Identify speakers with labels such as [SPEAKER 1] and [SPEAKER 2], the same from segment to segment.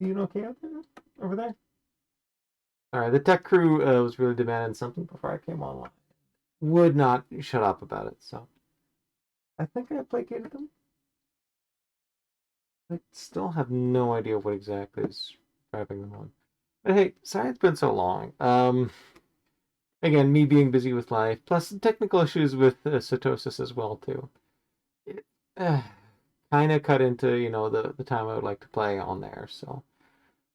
[SPEAKER 1] doing okay out there? Over there? Alright, the tech crew was really demanding something before I came online. Would not shut up about it, so I think I placated them. I still have no idea what exactly is driving them on. But hey, sorry it's been so long. Again, me being busy with life, plus technical issues with Sitosis as well too. It kind of cut into the time I would like to play on there. So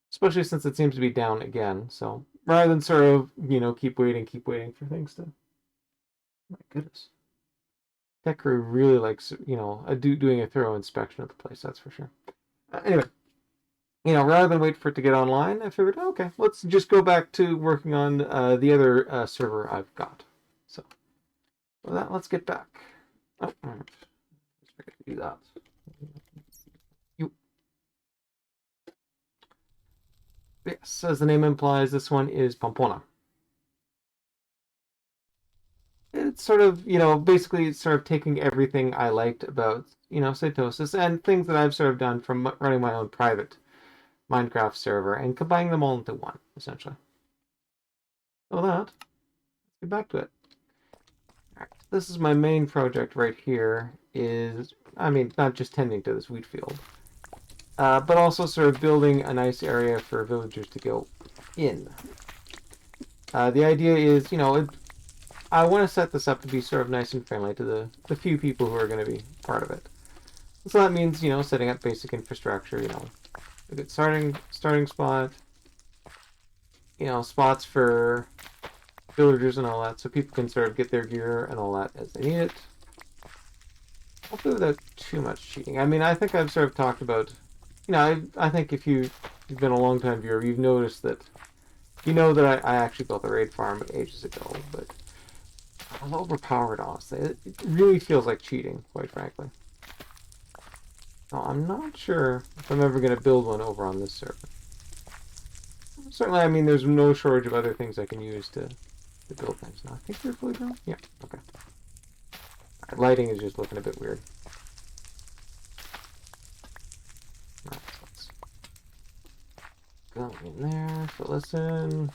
[SPEAKER 1] especially since it seems to be down again. So rather than sort of keep waiting for things to. My goodness, tech crew really likes doing a thorough inspection of the place. That's for sure. Anyway, rather than wait for it to get online, I figured, okay, let's just go back to working on the other server I've got. So, with that, let's get back. Oh, all right. Let's forget to do that. You. Yes, as the name implies, this one is Pompona. It's sort of, basically it's sort of taking everything I liked about, Sitosis and things that I've sort of done from running my own private Minecraft server and combining them all into one, essentially. So let's get back to it. Alright, this is my main project right here, not just tending to this wheat field, but also sort of building a nice area for villagers to go in. The idea is, I want to set this up to be sort of nice and friendly to the few people who are going to be part of it. So that means, setting up basic infrastructure, a good starting spot, spots for villagers and all that, so people can sort of get their gear and all that as they need it. Hopefully without too much cheating. I think I've sort of talked about, I think if you've been a long time viewer, you've noticed that, I actually built a raid farm ages ago, but I'm overpowered, honestly. It really feels like cheating, quite frankly. Now, I'm not sure if I'm ever going to build one over on this server. Certainly, there's no shortage of other things I can use to build things. Now, I think they're fully grown? Yeah, okay. Right, lighting is just looking a bit weird. Right, let's go in there, fill this in.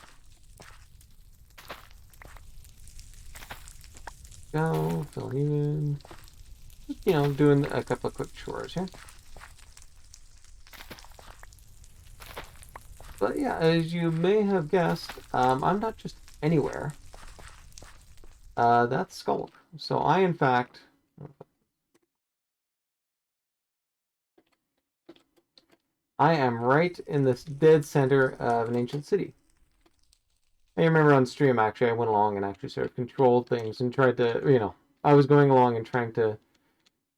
[SPEAKER 1] Go, fill you in. Just, doing a couple of quick chores here. But yeah, as you may have guessed, I'm not just anywhere. That's Skulk. So I, in fact, I am right in this dead center of an ancient city. I remember on stream, actually, I went along and actually sort of controlled things and tried to, I was going along and trying to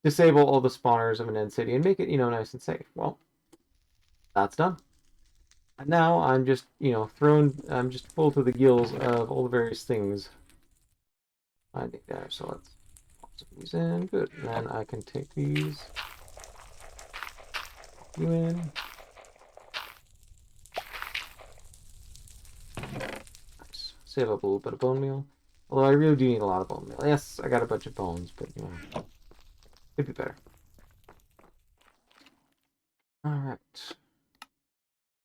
[SPEAKER 1] disable all the spawners of an end city and make it, nice and safe. Well, that's done. And now I'm just, I'm just full to the gills of all the various things I need there. So let's pop some of these in. Good. And then I can take these. You in. Nice. Save up a little bit of bone meal. Although I really do need a lot of bone meal. Yes, I got a bunch of bones, but, it'd be better. Alright.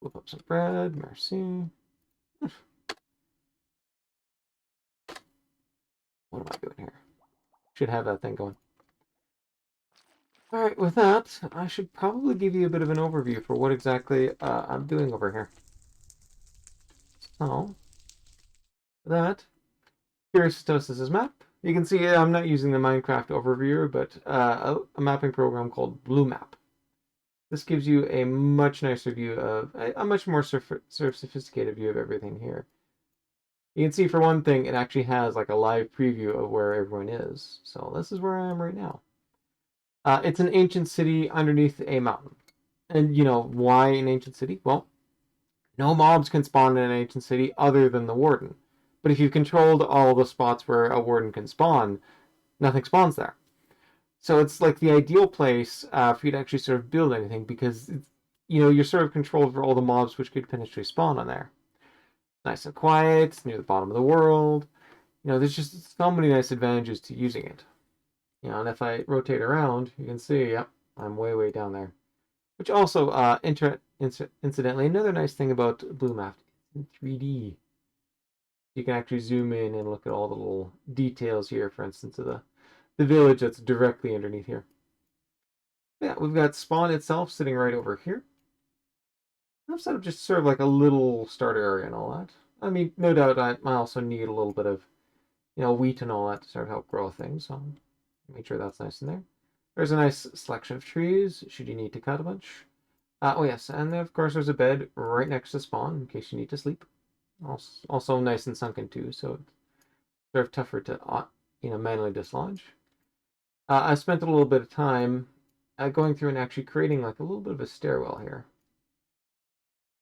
[SPEAKER 1] Whip up some bread. Merci. What am I doing here? Should have that thing going. Alright, with that, I should probably give you a bit of an overview for what exactly I'm doing over here. So, that, here's Sitosis' map. You can see I'm not using the Minecraft overview, but a mapping program called Blue Map. This gives you a much nicer view of, a much more sort of sophisticated view of everything here. You can see, for one thing, it actually has like a live preview of where everyone is. So this is where I am right now. It's an ancient city underneath a mountain. And, why an ancient city? Well, no mobs can spawn in an ancient city other than the warden. But if you've controlled all the spots where a warden can spawn, nothing spawns there. So it's like the ideal place for you to actually sort of build anything, because you're sort of controlled for all the mobs which could potentially spawn on there. Nice and quiet, it's near the bottom of the world. There's just so many nice advantages to using it. And if I rotate around, you can see, yep, I'm way, way down there. Which also, incidentally, another nice thing about Blue Map, it's in 3D. You can actually zoom in and look at all the little details here, for instance, of the village that's directly underneath here. Yeah, we've got spawn itself sitting right over here. I've set up just sort of like a little starter area and all that. I mean, no doubt I also need a little bit of, wheat and all that to sort of help grow things, so make sure that's nice in there. There's a nice selection of trees, should you need to cut a bunch. Oh yes, and then of course there's a bed right next to spawn in case you need to sleep. Also nice and sunken too, so it's sort of tougher to manually dislodge. I spent a little bit of time going through and actually creating like a little bit of a stairwell here.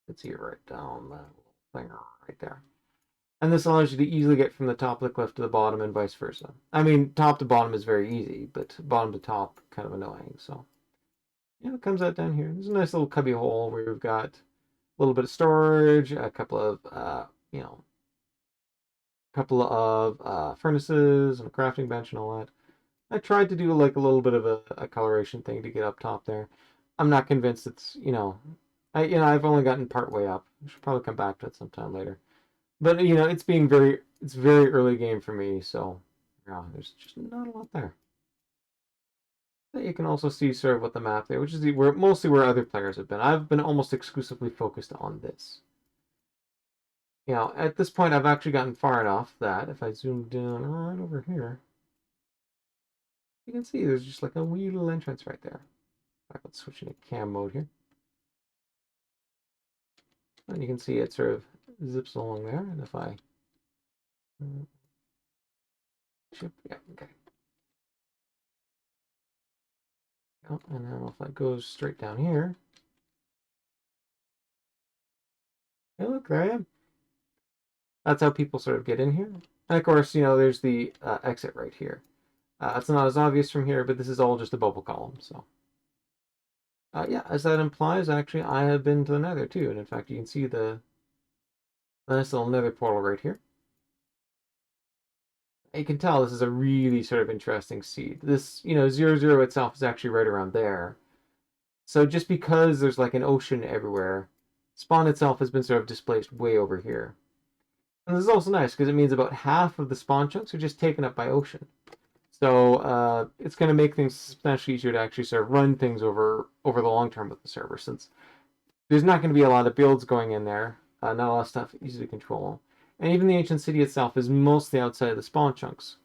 [SPEAKER 1] Let's see right down that little thing right there. And this allows you to easily get from the top of the cliff to the bottom and vice versa. I mean, top to bottom is very easy, but bottom to top kind of annoying. So yeah, it comes out down here. There's a nice little cubby hole where we've got a little bit of storage, a couple of furnaces and a crafting bench and all that. I tried to do like a little bit of a coloration thing to get up top there. I'm not convinced it's I've only gotten part way up. I should probably come back to it sometime later. But it's very early game for me, so yeah, there's just not a lot there. But you can also see sort of what the map there, which is mostly where other players have been. I've been almost exclusively focused on this. At this point, I've actually gotten far enough that if I zoom down right over here, you can see there's just like a wee little entrance right there. Let's switch into cam mode here. And you can see it sort of zips along there. And if I... yeah, okay. Oh, and then if that goes straight down here... Hey, look, there I am. That's how people sort of get in here. And of course, there's the exit right here. It's not as obvious from here, but this is all just a bubble column, so... yeah, as that implies, actually, I have been to the nether, too. And in fact, you can see the nice little nether portal right here. You can tell this is a really sort of interesting seed. This, 0, itself is actually right around there. So just because there's like an ocean everywhere, spawn itself has been sort of displaced way over here. And this is also nice because it means about half of the spawn chunks are just taken up by ocean. So it's going to make things substantially easier to actually sort of run things over the long term with the server, since there's not going to be a lot of builds going in there, not a lot of stuff easy to control. And even the ancient city itself is mostly outside of the spawn chunks.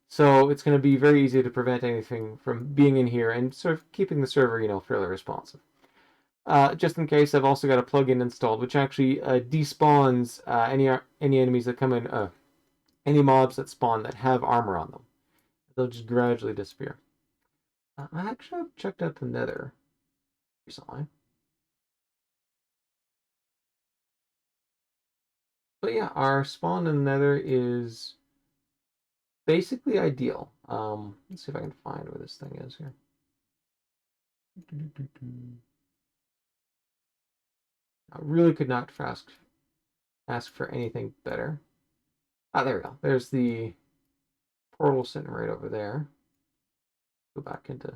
[SPEAKER 1] So it's going to be very easy to prevent anything from being in here and sort of keeping the server, fairly responsive. Just in case, I've also got a plugin installed which actually despawns any enemies that come in, any mobs that spawn that have armor on them. They'll just gradually disappear. I actually have checked out the nether recently. But yeah, our spawn in the nether is basically ideal. Let's see if I can find where this thing is here. I really could not ask for anything better. There we go. There's the portal sitting right over there. Go back into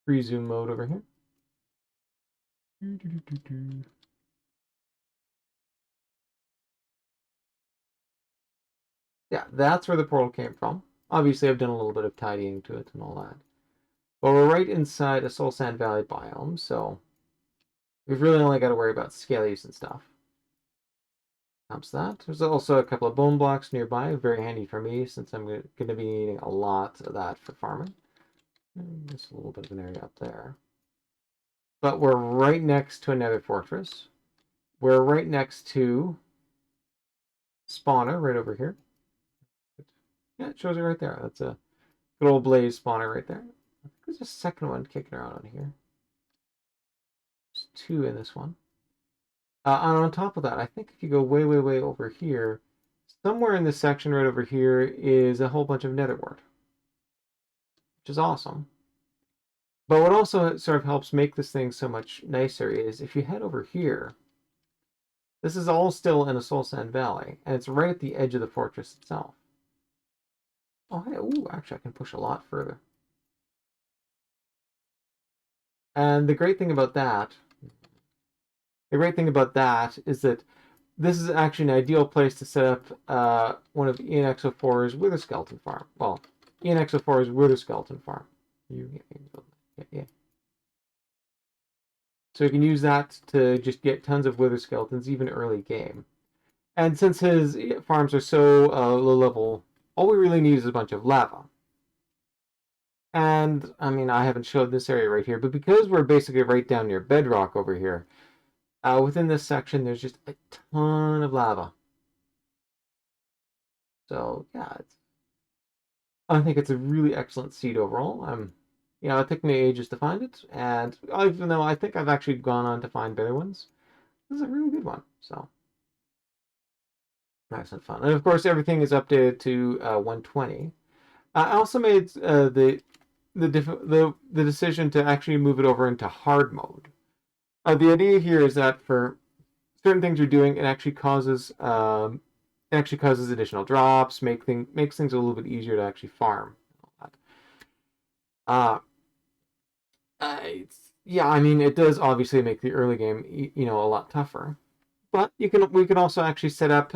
[SPEAKER 1] free zoom mode over here. Yeah, that's where the portal came from. Obviously, I've done a little bit of tidying to it and all that. But we're right inside a Soul Sand Valley biome, so we've really only got to worry about scalies and stuff. That's that. There's also a couple of bone blocks nearby, very handy for me since I'm going to be needing a lot of that for farming. Just a little bit of an area up there. But we're right next to another fortress. We're right next to spawner right over here. Yeah, it shows it right there. That's a good old blaze spawner right there. There's a second one kicking around on here. There's two in this one. And on top of that, I think if you go way, way, way over here, somewhere in this section right over here is a whole bunch of nether wart, which is awesome. But what also sort of helps make this thing so much nicer is if you head over here, this is all still in a Soul Sand Valley, and it's right at the edge of the fortress itself. Oh, hey, ooh, actually I can push a lot further. And the great thing about that is that this is actually an ideal place to set up one of ENXO4's wither skeleton farm. Well, ENXO4's wither skeleton farm. Yeah. So you can use that to just get tons of wither skeletons, even early game. And since his farms are so low level, all we really need is a bunch of lava. And, I mean, I haven't showed this area right here, but because we're basically right down near bedrock over here, within this section, there's just a ton of lava. So, yeah, I think it's a really excellent seed overall. It took me ages to find it, and even though I think I've actually gone on to find better ones, this is a really good one. So, nice and fun. And of course, everything is updated to 120. I also made the decision to actually move it over into hard mode. The idea here is that for certain things you're doing, it actually causes additional drops, makes things a little bit easier to actually farm. Yeah, I mean, it does obviously make the early game, a lot tougher. But we can also actually set up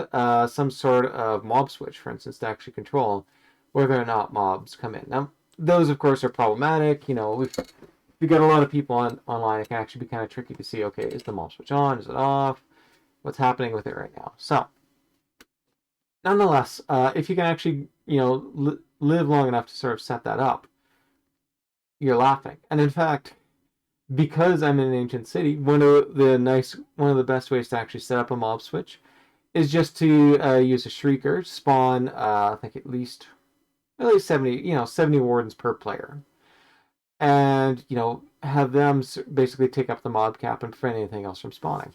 [SPEAKER 1] some sort of mob switch, for instance, to actually control whether or not mobs come in. Now, those of course are problematic. If you get a lot of people online, it can actually be kind of tricky to see. Okay, is the mob switch on? Is it off? What's happening with it right now? So, nonetheless, if you can actually live long enough to sort of set that up, you're laughing. And in fact, because I'm in an ancient city, one of the best ways to actually set up a mob switch is just to use a shrieker, spawn I think at least 70 wardens per player, and have them basically take up the mob cap and prevent anything else from spawning.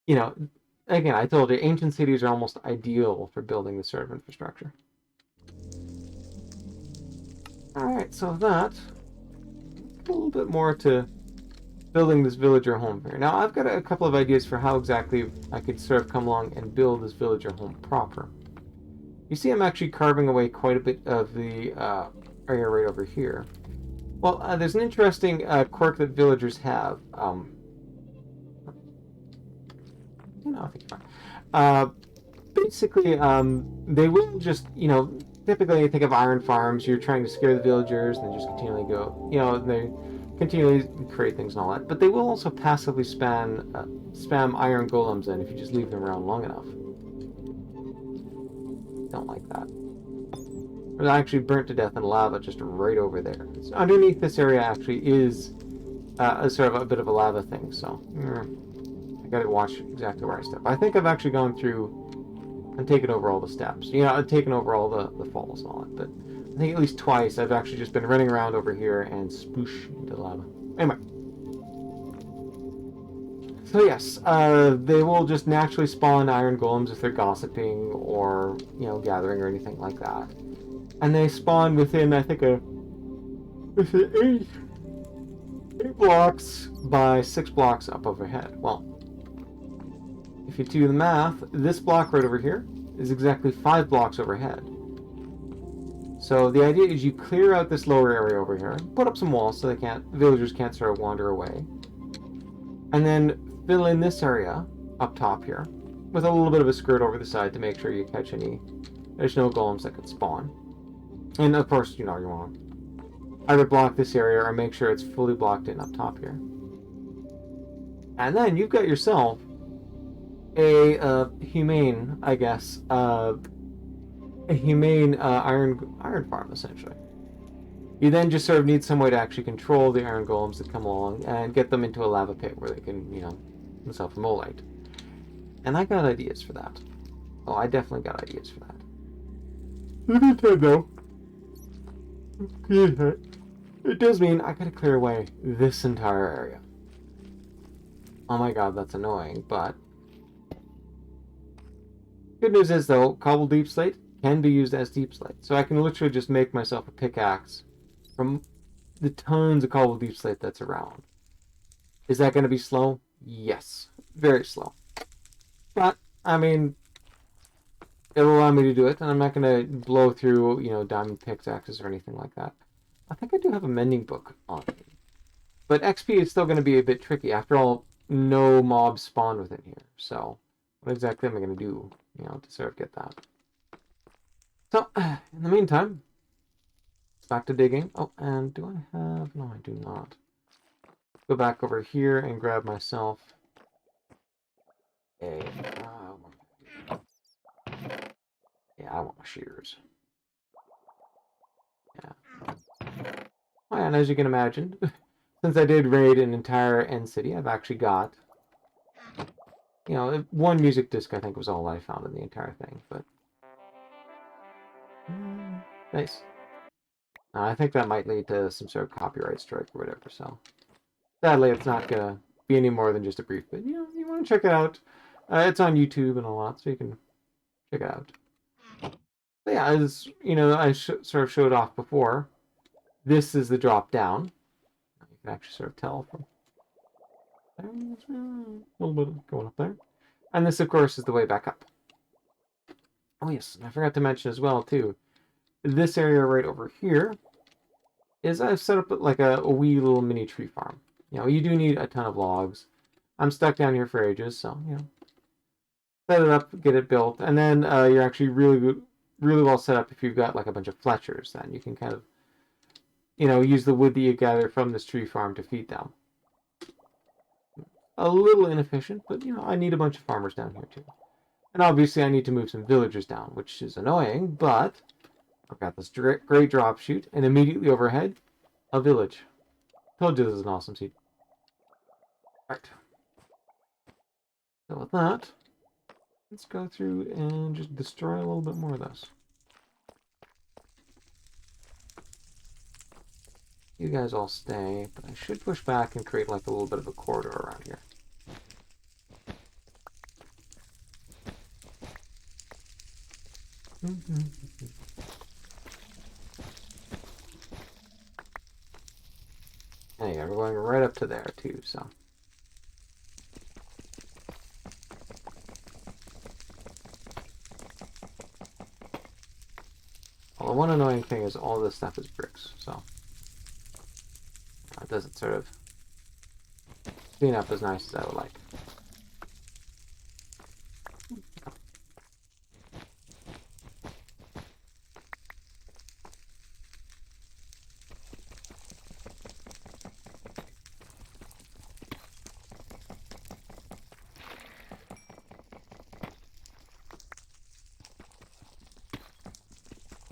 [SPEAKER 1] Again, I told you, ancient cities are almost ideal for building this sort of infrastructure. Alright, so that a little bit more to building this villager home here. Now, I've got a couple of ideas for how exactly I could sort of come along and build this villager home proper. You see I'm actually carving away quite a bit of the area right over here. Well, there's an interesting quirk that villagers have. I think fine. Basically, they will just, typically you think of iron farms, you're trying to scare the villagers, and they just continually go, they continually create things and all that. But they will also passively spam iron golems in if you just leave them around long enough. Don't like that. It was actually burnt to death in lava just right over there. So underneath this area actually is a sort of a bit of a lava thing, so I gotta watch exactly where I step. I think I've actually gone through and taken over all the steps. I've taken over all the falls and all that, but I think at least twice I've actually just been running around over here and sploosh into lava. Anyway. So yes, they will just naturally spawn iron golems if they're gossiping or, gathering or anything like that. And they spawn within, I think, within 8 blocks by 6 blocks up overhead. Well, if you do the math, this block right over here is exactly 5 blocks overhead. So the idea is you clear out this lower area over here, put up some walls so villagers can't sort of wander away, and then fill in this area up top here with a little bit of a skirt over the side to make sure you catch any additional golems that could spawn. And of course, you want to either block this area or make sure it's fully blocked in up top here. And then you've got yourself a humane, I guess, a humane iron farm, essentially. You then just sort of need some way to actually control the iron golems that come along and get them into a lava pit where they can, self-immolate. And I got ideas for that. Oh, I definitely got ideas for that. Nintendo. It does mean I gotta clear away this entire area. Oh my god, that's annoying, but good news is, though, cobbled deep slate can be used as deep slate. So I can literally just make myself a pickaxe from the tons of cobbled deep slate that's around. Is that going to be slow? Yes. Very slow. But, I mean, it'll allow me to do it, and I'm not going to blow through, diamond pickaxes or anything like that. I think I do have a mending book on me. But XP is still going to be a bit tricky. After all, no mobs spawn within here. So what exactly am I going to do, to sort of get that? So, in the meantime, back to digging. Oh, and do I have... No, I do not. Go back over here and grab myself a... yeah, I want my shears. Yeah. Oh, yeah, and as you can imagine, since I did raid an entire end city, I've actually got, one music disc, I think, was all I found in the entire thing, but... nice. I think that might lead to some sort of copyright strike or whatever, so... Sadly, it's not going to be any more than just a brief, but, you want to check it out. It's on YouTube and a lot, so you can check it out. But yeah, as, I sort of showed off before, this is the drop down. You can actually sort of tell from there. A little bit going up there. And this, of course, is the way back up. Oh, yes, and I forgot to mention as well, too. This area right over here is I've set up like a wee little mini tree farm. You do need a ton of logs. I'm stuck down here for ages, so, set it up, get it built, and then you're actually really well set up if you've got like a bunch of Fletchers. Then you can kind of, use the wood that you gather from this tree farm to feed them. A little inefficient, but, I need a bunch of farmers down here too. And obviously I need to move some villagers down, which is annoying, but I've got this great drop chute, and immediately overhead, a village. Told you this is an awesome seed. Right. So with that, let's go through and just destroy a little bit more of this. You guys all stay, but I should push back and create like a little bit of a corridor around here. And yeah, we're going right up to there too, so. Well, the one annoying thing is all this stuff is bricks, so it doesn't sort of clean up as nice as I would like.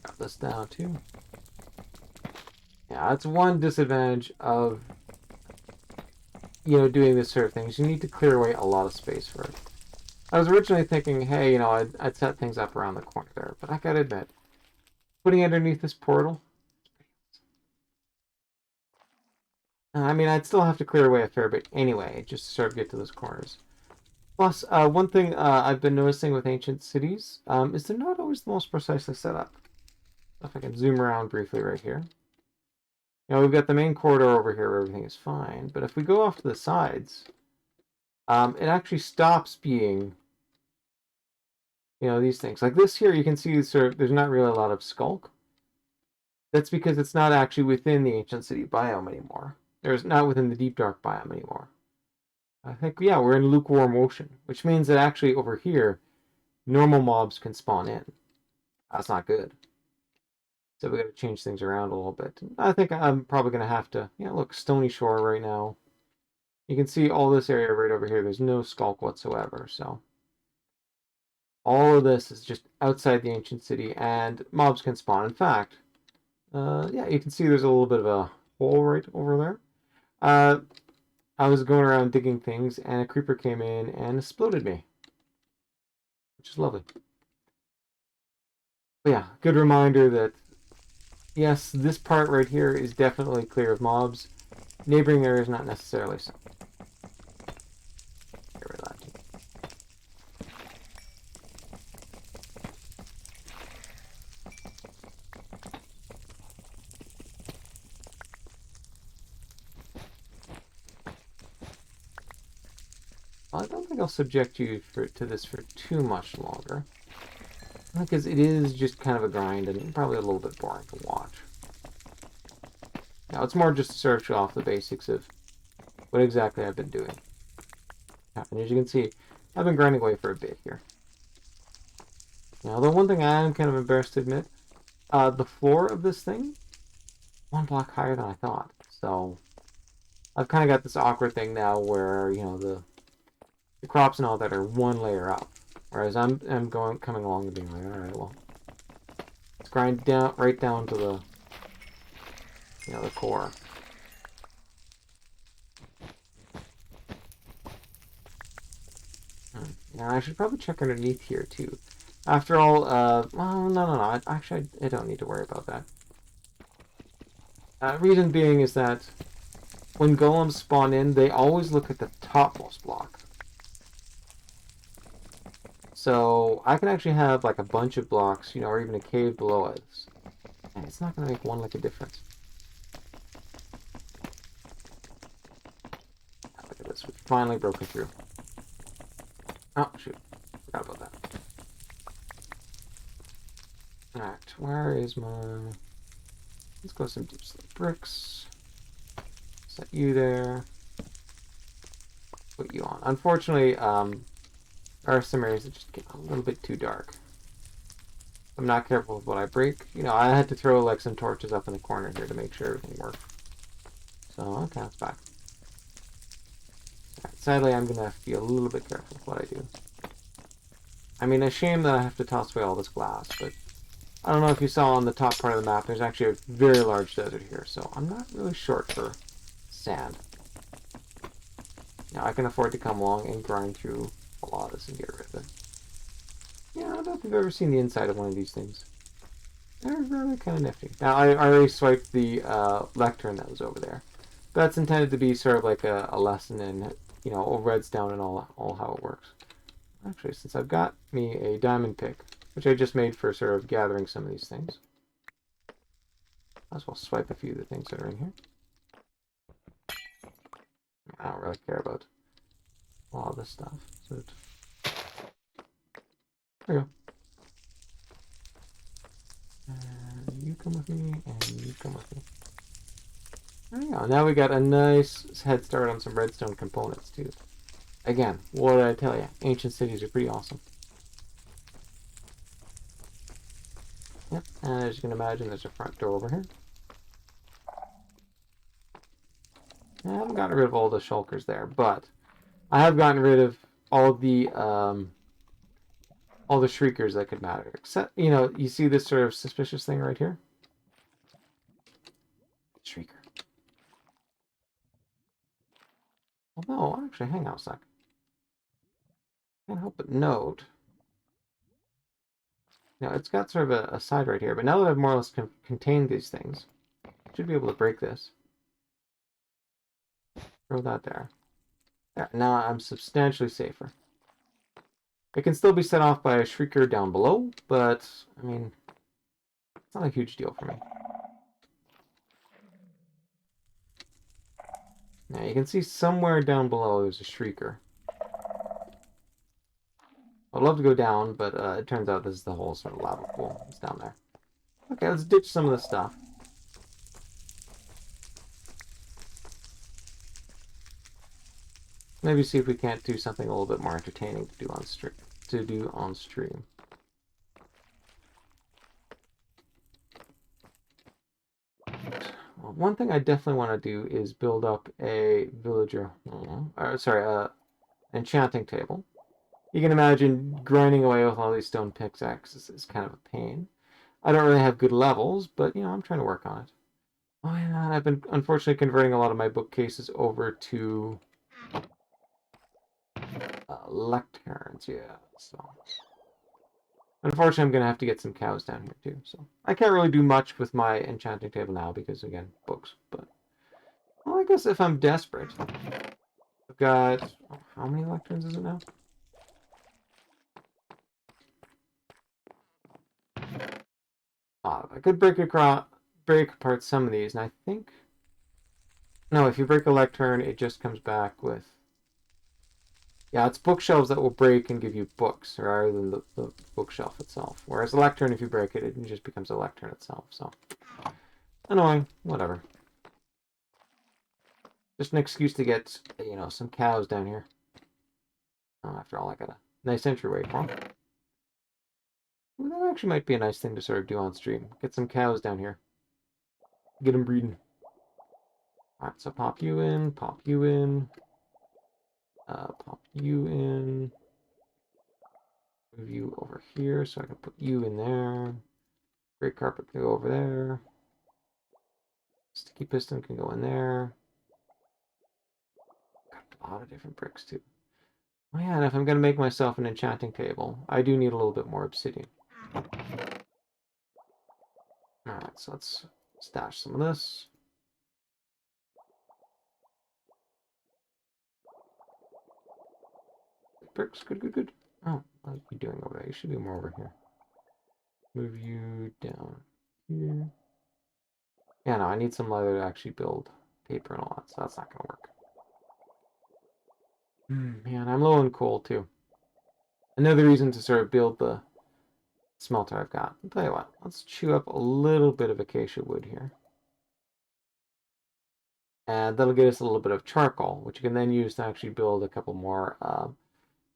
[SPEAKER 1] Got this down too. Yeah, that's one disadvantage of doing this sort of thing. Is you need to clear away a lot of space for it. I was originally thinking, hey, I'd set things up around the corner there, but I gotta admit, putting it underneath this portal, I mean, I'd still have to clear away a fair bit anyway, just to sort of get to those corners. Plus, one thing I've been noticing with ancient cities is they're not always the most precisely set up. If I can zoom around briefly right here. We've got the main corridor over here where everything is fine, but if we go off to the sides, it actually stops being, these things. Like this here, you can see sort of, there's not really a lot of skulk. That's because it's not actually within the ancient city biome anymore. There's not within the deep dark biome anymore. I think, yeah, we're in lukewarm ocean, which means that actually over here, normal mobs can spawn in. That's not good. So we got to change things around a little bit. I think I'm probably going to have to, look, Stony Shore right now. You can see all this area right over here. There's no skulk whatsoever, so. All of this is just outside the ancient city, and mobs can spawn. In fact, yeah, you can see there's a little bit of a hole right over there. I was going around digging things, and a creeper came in and exploded me, which is lovely. But yeah, good reminder that yes, this part right here is definitely clear of mobs. Neighboring areas not necessarily so. Get rid of that. Well, I don't think I'll subject you to this for too much longer. Because it is just kind of a grind and probably a little bit boring to watch. Now, it's more just to sort of show off the basics of what exactly I've been doing. And as you can see, I've been grinding away for a bit here. Now, the one thing I am kind of embarrassed to admit, the floor of this thing, 1 block higher than I thought. So, I've kind of got this awkward thing now where, you know, the crops and all that are 1 layer up. Whereas I'm coming along and being like, alright, well, let's grind down, right down to the, you know, the core. Now, I should probably check underneath here, too. After all, well, no. Actually, I don't need to worry about that. Reason being is that when golems spawn in, they always look at the topmost block. So, I can actually have, like, a bunch of blocks, you know, or even a cave below us. And it's not going to make 1 lick of difference. Look at this. We've finally broken through. Oh, shoot. Forgot about that. Alright, where is my... Let's go some deep slate bricks. Set you there. Put you on. Unfortunately, there are some areas that just get a little bit too dark. I'm not careful with what I break. You know, I had to throw like some torches up in the corner here to make sure everything worked. So, okay, that's back. Right, sadly, I'm going to have to be a little bit careful with what I do. I mean, a shame that I have to toss away all this glass, but I don't know if you saw on the top part of the map, there's actually a very large desert here, so I'm not really short for sand. Now, I can afford to come along and grind through a lot of this and get rid of it. Yeah, I don't know if you've ever seen the inside of one of these things. They're really kind of nifty. Now, I already swiped the lectern that was over there. That's intended to be sort of like a lesson in, you know, redstone and all how it works. Actually, since I've got me a diamond pick, which I just made for sort of gathering some of these things, might as well swipe a few of the things that are in here. I don't really care about a lot of this stuff. So there you go. And you come with me, and you come with me. There you go. Now we got a nice head start on some redstone components, too. Again, what did I tell you? Ancient cities are pretty awesome. Yep, and as you can imagine, there's a front door over here. I haven't gotten rid of all the shulkers there, but I have gotten rid of all the shriekers that could matter. Except, you know, you see this sort of suspicious thing right here? Shrieker. Well, no, actually, hang on a sec. Can't help but note. Now, it's got sort of a side right here, but now that I've more or less contained these things, I should be able to break this. Throw that there. There, now I'm substantially safer. It can still be set off by a shrieker down below, but, I mean, it's not a huge deal for me. Now, you can see somewhere down below there's a shrieker. I'd love to go down, but it turns out this is the whole sort of lava pool. It's down there. Okay, let's ditch some of this stuff. Maybe see if we can't do something a little bit more entertaining to do on stream. Well, one thing I definitely want to do is build up a villager, enchanting table. You can imagine grinding away with all these stone pickaxes is kind of a pain. I don't really have good levels, but, you know, I'm trying to work on it. Oh, yeah, and I've been, unfortunately, converting a lot of my bookcases over to lecterns, yeah, so... Unfortunately, I'm going to have to get some cows down here, too, so... I can't really do much with my enchanting table now, because, again, books, but... Well, I guess if I'm desperate... I've got... How many lecterns is it now? I could break apart some of these, and I think... No, if you break a lectern, it just comes back with... Yeah, it's bookshelves that will break and give you books, rather than the bookshelf itself. Whereas a lectern, if you break it, it just becomes a lectern itself, so... Annoying. Whatever. Just an excuse to get, some cows down here. After all, I got a nice entryway for them. Well, that actually might be a nice thing to sort of do on stream. Get some cows down here. Get them breeding. Alright, so pop you in, pop you in. Pop you in. Move you over here so I can put you in there. Great carpet can go over there. Sticky piston can go in there. Got a lot of different bricks too. Oh yeah, and if I'm going to make myself an enchanting table, I do need a little bit more obsidian. Alright, so let's stash some of this. Bricks, good, good, good. Oh, what are you doing over there? You should do more over here. Move you down here. Yeah, no, I need some leather to actually build paper and all that, so that's not going to work. Man, I'm low on coal too. Another reason to sort of build the smelter I've got. I'll tell you what, let's chew up a little bit of acacia wood here. And that'll get us a little bit of charcoal, which you can then use to actually build a couple more,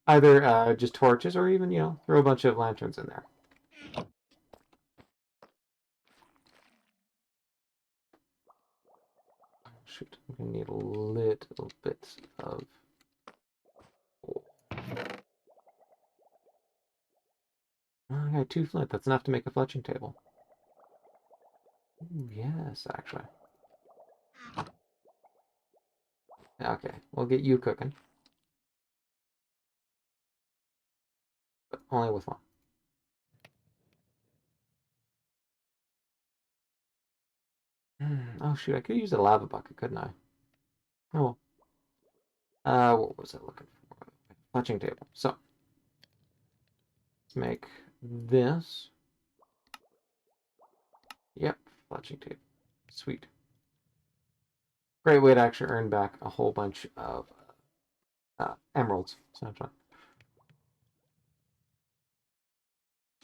[SPEAKER 1] either just torches or even, throw a bunch of lanterns in there. Shoot, I'm going to need a little bit of coal. I got 2 flint. That's enough to make a fletching table. Ooh, yes, actually. Okay, we'll get you cooking. But only with one. Oh shoot, I could use a lava bucket, couldn't I? Oh. What was I looking for? Fletching table. So, let's make this. Yep, fletching table. Sweet. Great way to actually earn back a whole bunch of emeralds, essentially.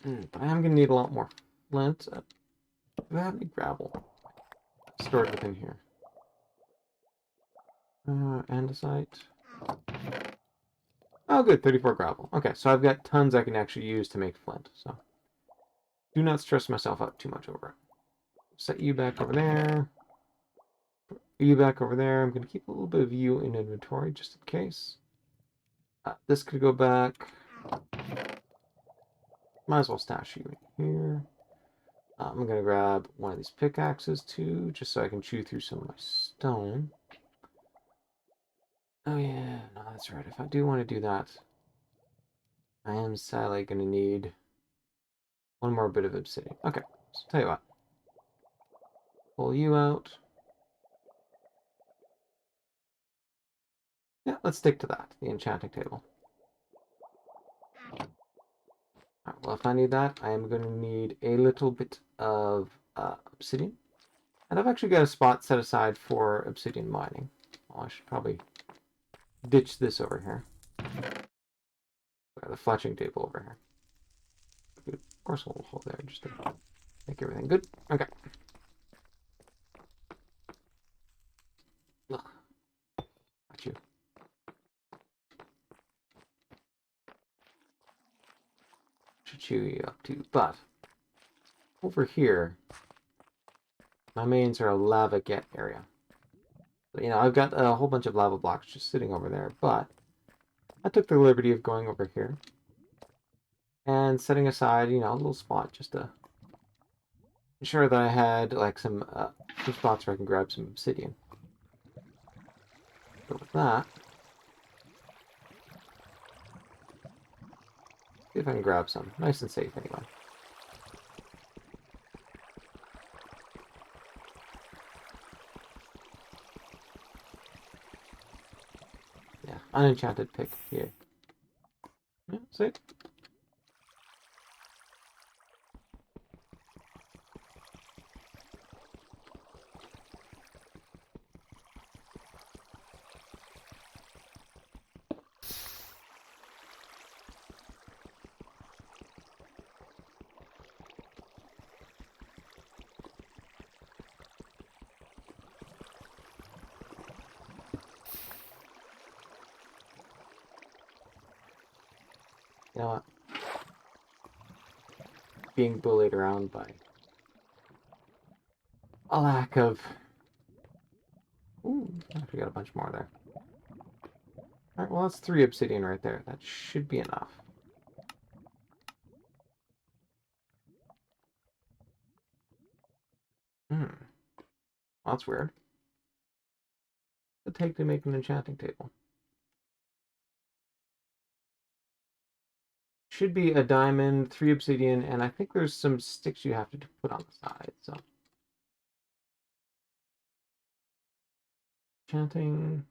[SPEAKER 1] But I am going to need a lot more flint. Do I have any gravel stored within here? Andesite. Oh, good, 34 gravel. Okay, so I've got tons I can actually use to make flint, so do not stress myself out too much over it. Set you back over there. Put you back over there. I'm going to keep a little bit of you in inventory just in case. This could go back. Might as well stash you in here. I'm going to grab one of these pickaxes too, just so I can chew through some of my stone. Oh yeah, no, that's right. If I do want to do that, I am sadly going to need one more bit of obsidian. Okay, so tell you what. Pull you out. Yeah, let's stick to that, the enchanting table. Alright, well, if I need that, I am going to need a little bit of obsidian. And I've actually got a spot set aside for obsidian mining. Well, I should probably ditch this over here. The fletching table over here. Of course, we'll hold there just to make everything good. Okay. Ugh. Got you. Should chew you up too, but over here, my main sort of lava get area. I've got a whole bunch of lava blocks just sitting over there, but I took the liberty of going over here and setting aside, a little spot just to ensure that I had like some spots where I can grab some obsidian. So with that, see if I can grab some. Nice and safe anyway. Yeah, unenchanted pick here. Yeah, see? You know what? Being bullied around by a lack of... Ooh, I actually got a bunch more there. Alright, well that's 3 obsidian right there. That should be enough. Well, that's weird. What's it take to make an enchanting table? Should be a diamond, 3 obsidian, and I think there's some sticks you have to put on the side, so... Enchanting...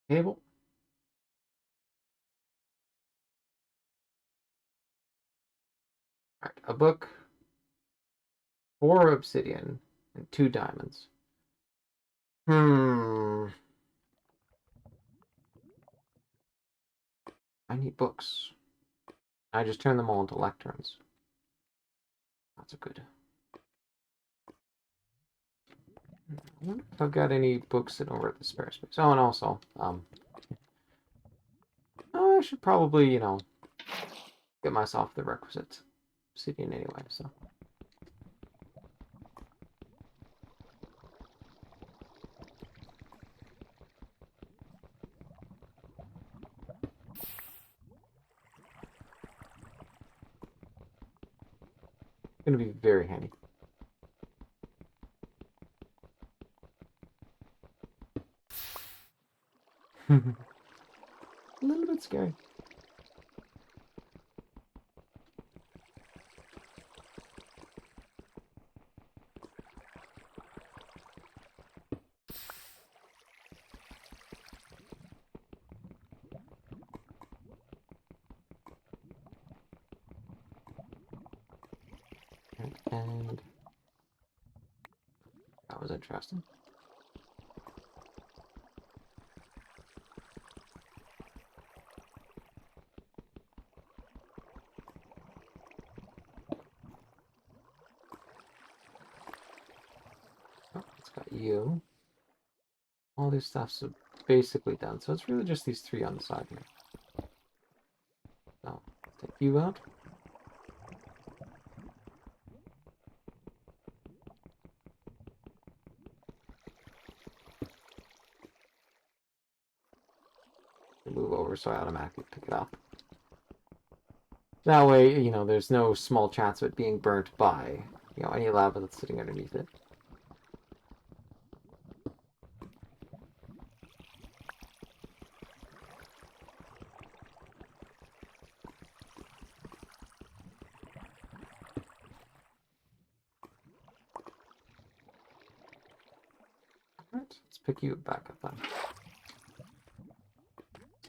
[SPEAKER 1] Table. Alright, a book, 4 obsidian, and 2 diamonds. I need books. I just turn them all into lecterns. That's a good... I wonder if I've got any books sitting over at the spare space. Oh, and also, I should probably, you know, get myself the requisite obsidian anyway, so... Gonna be very handy. A little bit scary. And that was interesting. Oh, it's got you. All this stuff's basically done, so it's really just these 3 on the side here. So, take you out. Move over so I automatically pick it up. That way, you know, there's no small chance of it being burnt by, you know, any lava that's sitting underneath it. Alright, let's pick you back up then.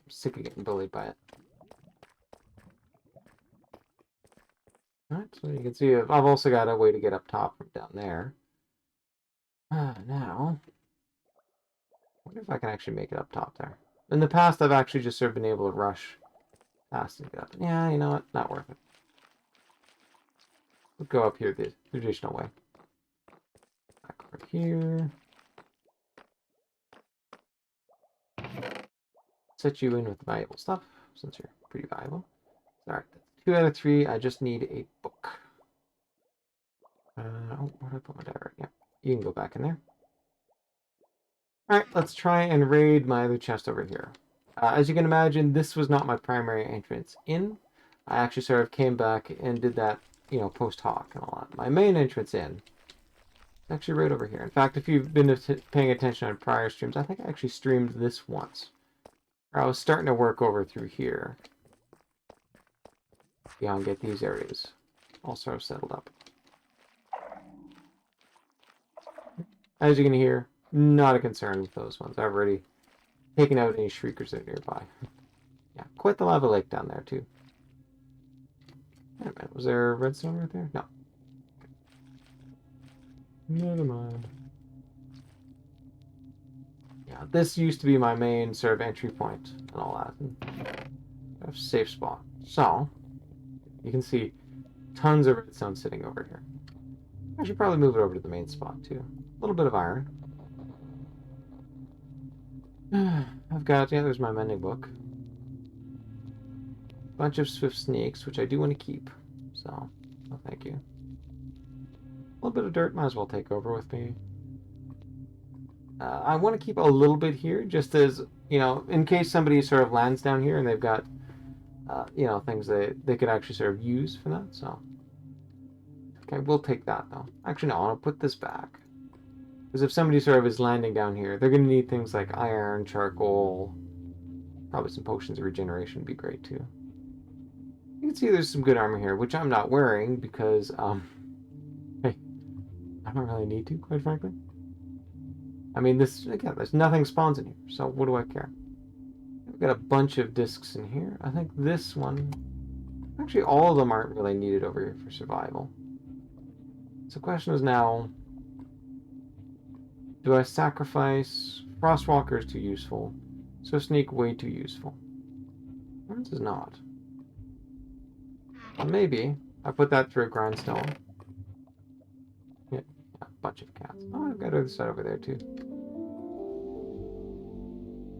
[SPEAKER 1] I'm sick of getting bullied by it. Alright, so you can see I've also got a way to get up top from down there. Now, I wonder if I can actually make it up top there. In the past, I've actually just sort of been able to rush past and get up. Yeah, you know what? Not worth it. We'll go up here the traditional way. Back over here. Set you in with valuable stuff, since you're pretty valuable. Alright, 2 out of 3. I just need a book. Oh, where did I put my diary? Yeah, you can go back in there. Alright, let's try and raid my other chest over here. As you can imagine, this was not my primary entrance in. I actually sort of came back and did that, you know, post hoc and all that. My main entrance in is actually right over here. In fact, if you've been paying attention on prior streams, I think I actually streamed this once. I was starting to work over through here. Yeah, and get these areas all sort of settled up. As you can hear, not a concern with those ones. I've already taken out any shriekers that are nearby. Yeah, quite the lava lake down there, too. Wait a minute, was there redstone right there? No. Never mind. Yeah, this used to be my main sort of entry point and all that. And safe spot. So, you can see tons of redstone sitting over here. I should probably move it over to the main spot, too. A little bit of iron. I've got, yeah, there's my mending book. Bunch of swift snakes, which I do want to keep. So, oh, thank you. A little bit of dirt might as well take over with me. I want to keep a little bit here, just as, you know, in case somebody sort of lands down here and they've got, you know, things they could actually sort of use for that. So, okay, we'll take that though. Actually, no, I'll put this back. Because if somebody sort of is landing down here, they're going to need things like iron, charcoal, probably some potions of regeneration would be great too. You can see there's some good armor here, which I'm not wearing because, hey, I don't really need to, quite frankly. I mean, this, again, there's nothing spawns in here, so what do I care? We've got a bunch of discs in here. I think this one, actually all of them aren't really needed over here for survival. So the question is now, do I sacrifice? Frostwalker is too useful. So Sneak, way too useful. This is not. Maybe I put that through a grindstone. Yeah, a bunch of cats. Oh, I've got other side over there too.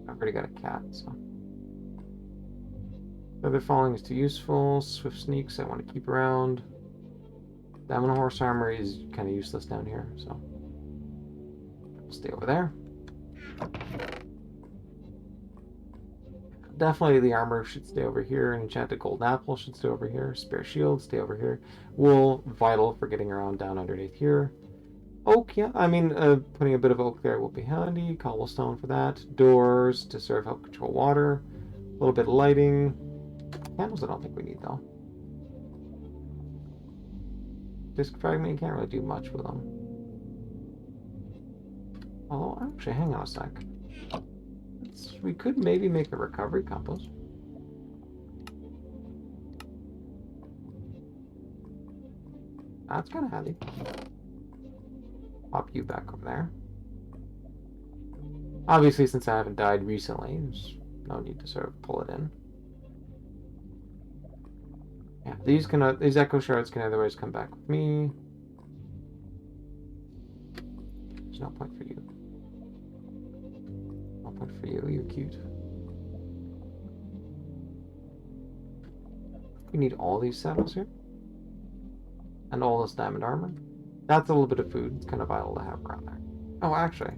[SPEAKER 1] I've already got a cat, so. Feather falling is too useful. Swift sneaks I want to keep around. Diamond horse armor is kind of useless down here, so stay over there. Definitely the armor should stay over here. An enchanted gold apple should stay over here. Spare shield, stay over here. Wool, vital for getting around down underneath here. Oak, yeah, I mean, putting a bit of oak there will be handy. Cobblestone for that. Doors to sort of help control water. A little bit of lighting. Candles I don't think we need, though. Disc fragment, you can't really do much with them. Although, actually, hang on a sec. We could maybe make a recovery compost. That's kind of handy. Pop you back over there. Obviously, since I haven't died recently, there's no need to sort of pull it in. Yeah, these echo shards can otherwise come back with me. There's no point for you. No point for you. You're cute. We need all these saddles here, and all this diamond armor. That's a little bit of food. It's kind of vital to have around there. Oh, actually,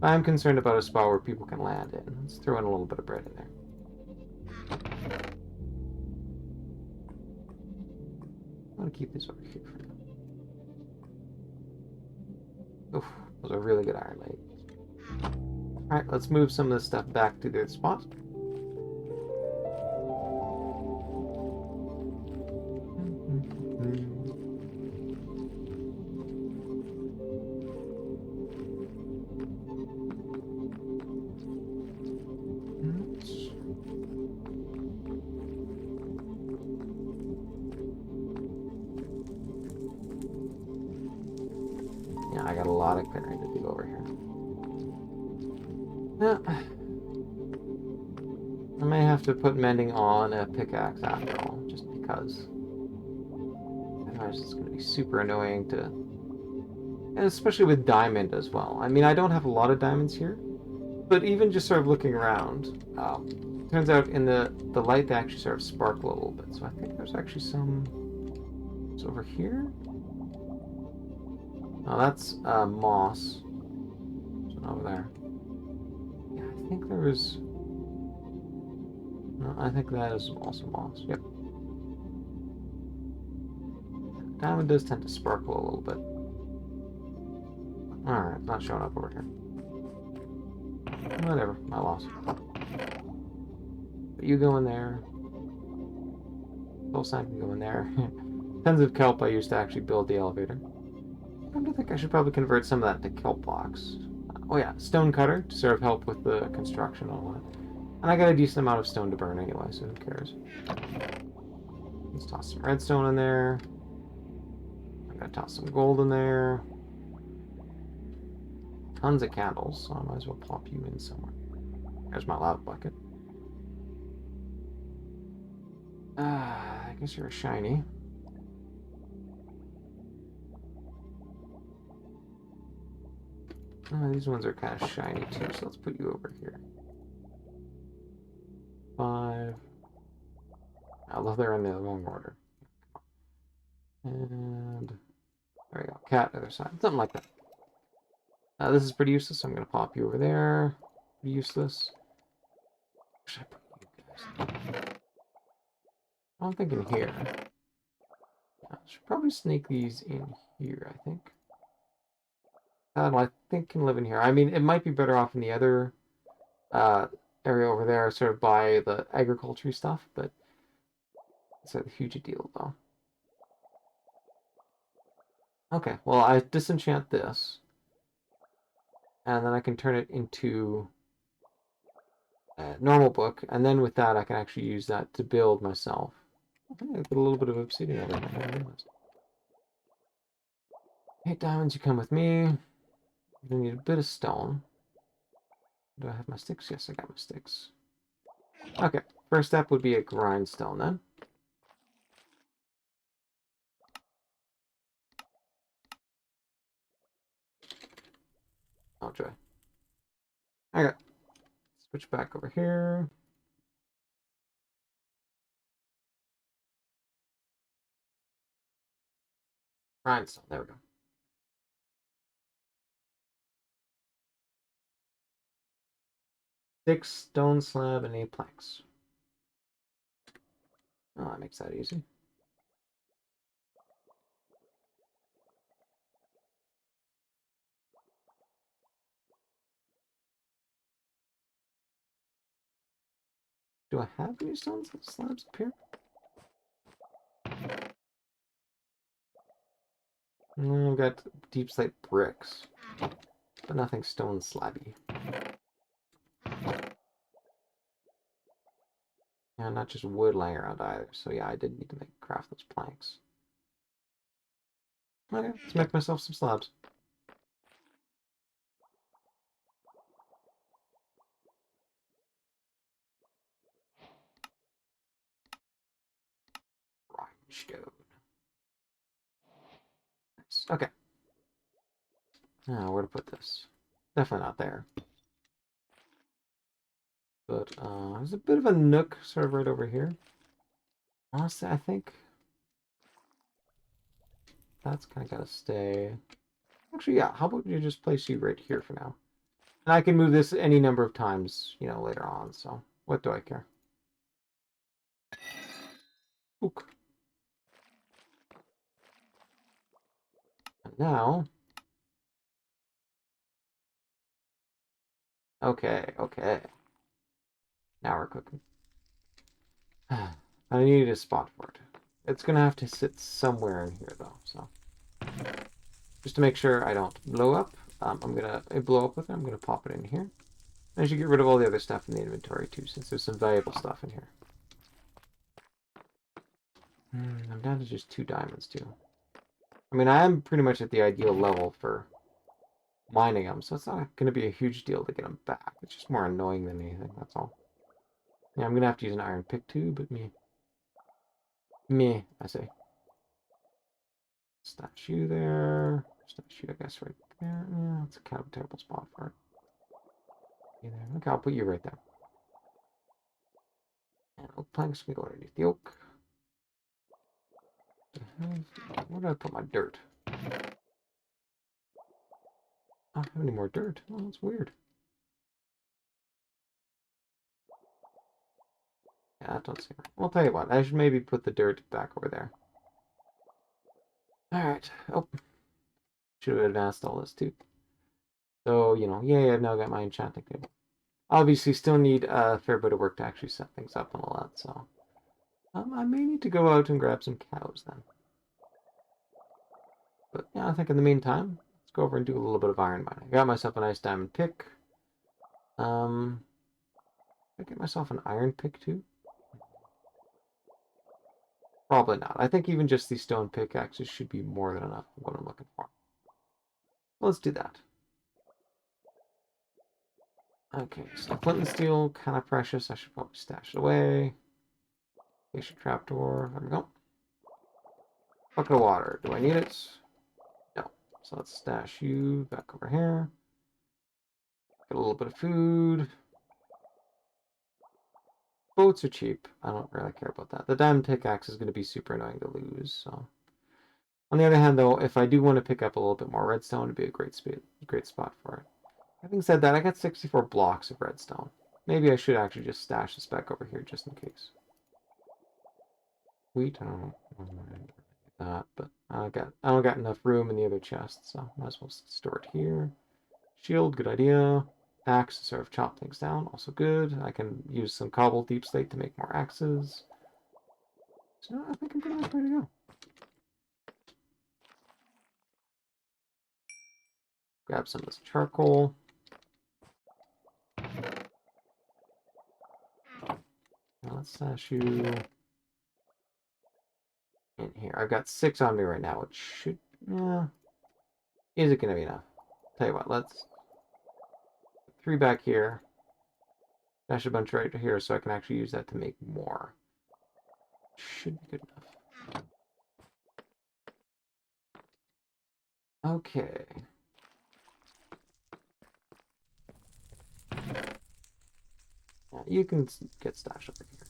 [SPEAKER 1] I'm concerned about a spot where people can land in. Let's throw in a little bit of bread in there. I'm gonna keep this over here for now. Oof, those are really good iron legs. Alright, let's move some of this stuff back to the spot. Yeah, I got a lot of clearing to do over here. Yeah. I may have to put mending on a pickaxe after all, just because. Otherwise it's going to be super annoying to... And especially with diamond as well. I mean, I don't have a lot of diamonds here, but even just sort of looking around, turns out in the light they actually sort of sparkle a little bit. So I think there's actually some... It's over here? Oh, that's moss. There's one over there. Yeah, I think there was... No, I think that is also moss. Yep. Diamond does tend to sparkle a little bit. Alright, it's not showing up over here. Whatever, I lost. But you go in there. Soul sign can go in there. Tons of kelp I used to actually build the elevator. I think I should probably convert some of that to kelp blocks. Oh yeah, stone cutter to sort of help with the construction and all that. And I got a decent amount of stone to burn anyway, so who cares? Let's toss some redstone in there. I'm gonna toss some gold in there. Tons of candles, so I might as well plop you in somewhere. There's my lava bucket. I guess you're a shiny. These ones are kind of shiny too, so let's put you over here. 5. Although they're in the wrong order. And there we go. Cat, other side. Something like that. This is pretty useless, so I'm going to pop you over there. Pretty useless. Where should I put you guys? I'm thinking here. I should probably sneak these in here, I think. I think can live in here. I mean, it might be better off in the other uh, area over there, sort of by the agriculture stuff, but it's a huge deal, though. Okay, well, I disenchant this, and then I can turn it into a normal book, and then with that, I can actually use that to build myself. Okay, I put a little bit of obsidian over there. 8 diamonds, you come with me. I need a bit of stone. Do I have my sticks? Yes, I got my sticks. Okay, first step would be a grindstone then. Oh, joy. Okay, switch back over here. Grindstone, there we go. 6 stone slab and 8 planks. Oh, that makes that easy. Do I have any stone slabs up here? I've got deep slate bricks, but nothing stone slabby. And not just wood laying around either. So yeah, I did need to craft those planks. Okay, let's make myself some slabs. Rhinestone. Nice. Okay. Now, where to put this? Definitely not there. But there's a bit of a nook sort of right over here. Honestly, I think that's kind of got to stay. Actually, yeah, how about you just place you right here for now? And I can move this any number of times, you know, later on, so what do I care? Ook. And now... Okay. Now we're cooking. I need a spot for it. It's gonna have to sit somewhere in here, though, so... Just to make sure I don't blow up, I'm gonna blow up with it. I'm gonna pop it in here. I should get rid of all the other stuff in the inventory too, since there's some valuable stuff in here. I'm down to just 2 diamonds too. I mean, I am pretty much at the ideal level for mining them, so it's not going to be a huge deal to get them back. It's just more annoying than anything, that's all. Yeah, I'm going to have to use an iron pick too, but I say. Stash you there. Stash you, I guess, right there. Yeah, that's kind of a terrible spot for it. Okay, I'll put you right there. And oak planks can go underneath the oak. Where did I put my dirt? I don't have any more dirt. Oh, that's weird. Yeah, that don't seem right. Well, I'll tell you what. I should maybe put the dirt back over there. Alright. Oh. Should have advanced all this too. So, you know, yay, I've now got my enchanting table. Obviously, still need a fair bit of work to actually set things up and all that, so... I may need to go out and grab some cows then. But, yeah, I think in the meantime, let's go over and do a little bit of iron mining. I got myself a nice diamond pick. Did I get myself an iron pick too? Probably not. I think even just these stone pickaxes should be more than enough for what I'm looking for. Well, let's do that. Okay, so flint and steel, kind of precious. I should probably stash it away. Station trapdoor. There we go. Bucket of water. Do I need it? No. So let's stash you back over here. Got a little bit of food. Boats are cheap. I don't really care about that. The diamond pickaxe is going to be super annoying to lose. So, on the other hand, though, if I do want to pick up a little bit more redstone, it'd be a great spot for it. Having said that, I got 64 blocks of redstone. Maybe I should actually just stash this back over here just in case. Wheat, I don't know that, but I don't got enough room in the other chest, so might as well store it here. Shield, good idea. Axe to sort of chop things down, also good. I can use some cobble deep slate to make more axes. So I think I'm pretty much ready to go. Grab some of this charcoal. Now let's stash you in here. I've got 6 on me right now, which should, yeah. Is it going to be enough? Tell you what, let's 3 back here. Stash a bunch right here so I can actually use that to make more. Should be good enough. Okay. Yeah, you can get stashed over here.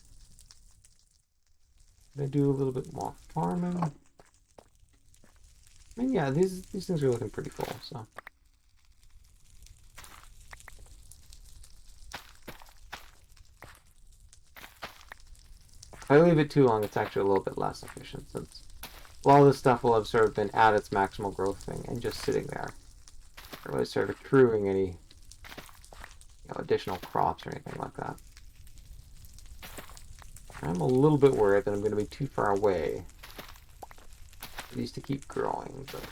[SPEAKER 1] Gonna do a little bit more farming. I mean, yeah, these things are looking pretty full, so. If I leave it too long, it's actually a little bit less efficient, since a lot of this stuff will have sort of been at its maximal growth thing and just sitting there. Not really sort of accruing any additional crops or anything like that. I'm a little bit worried that I'm going to be too far away for these to keep growing, but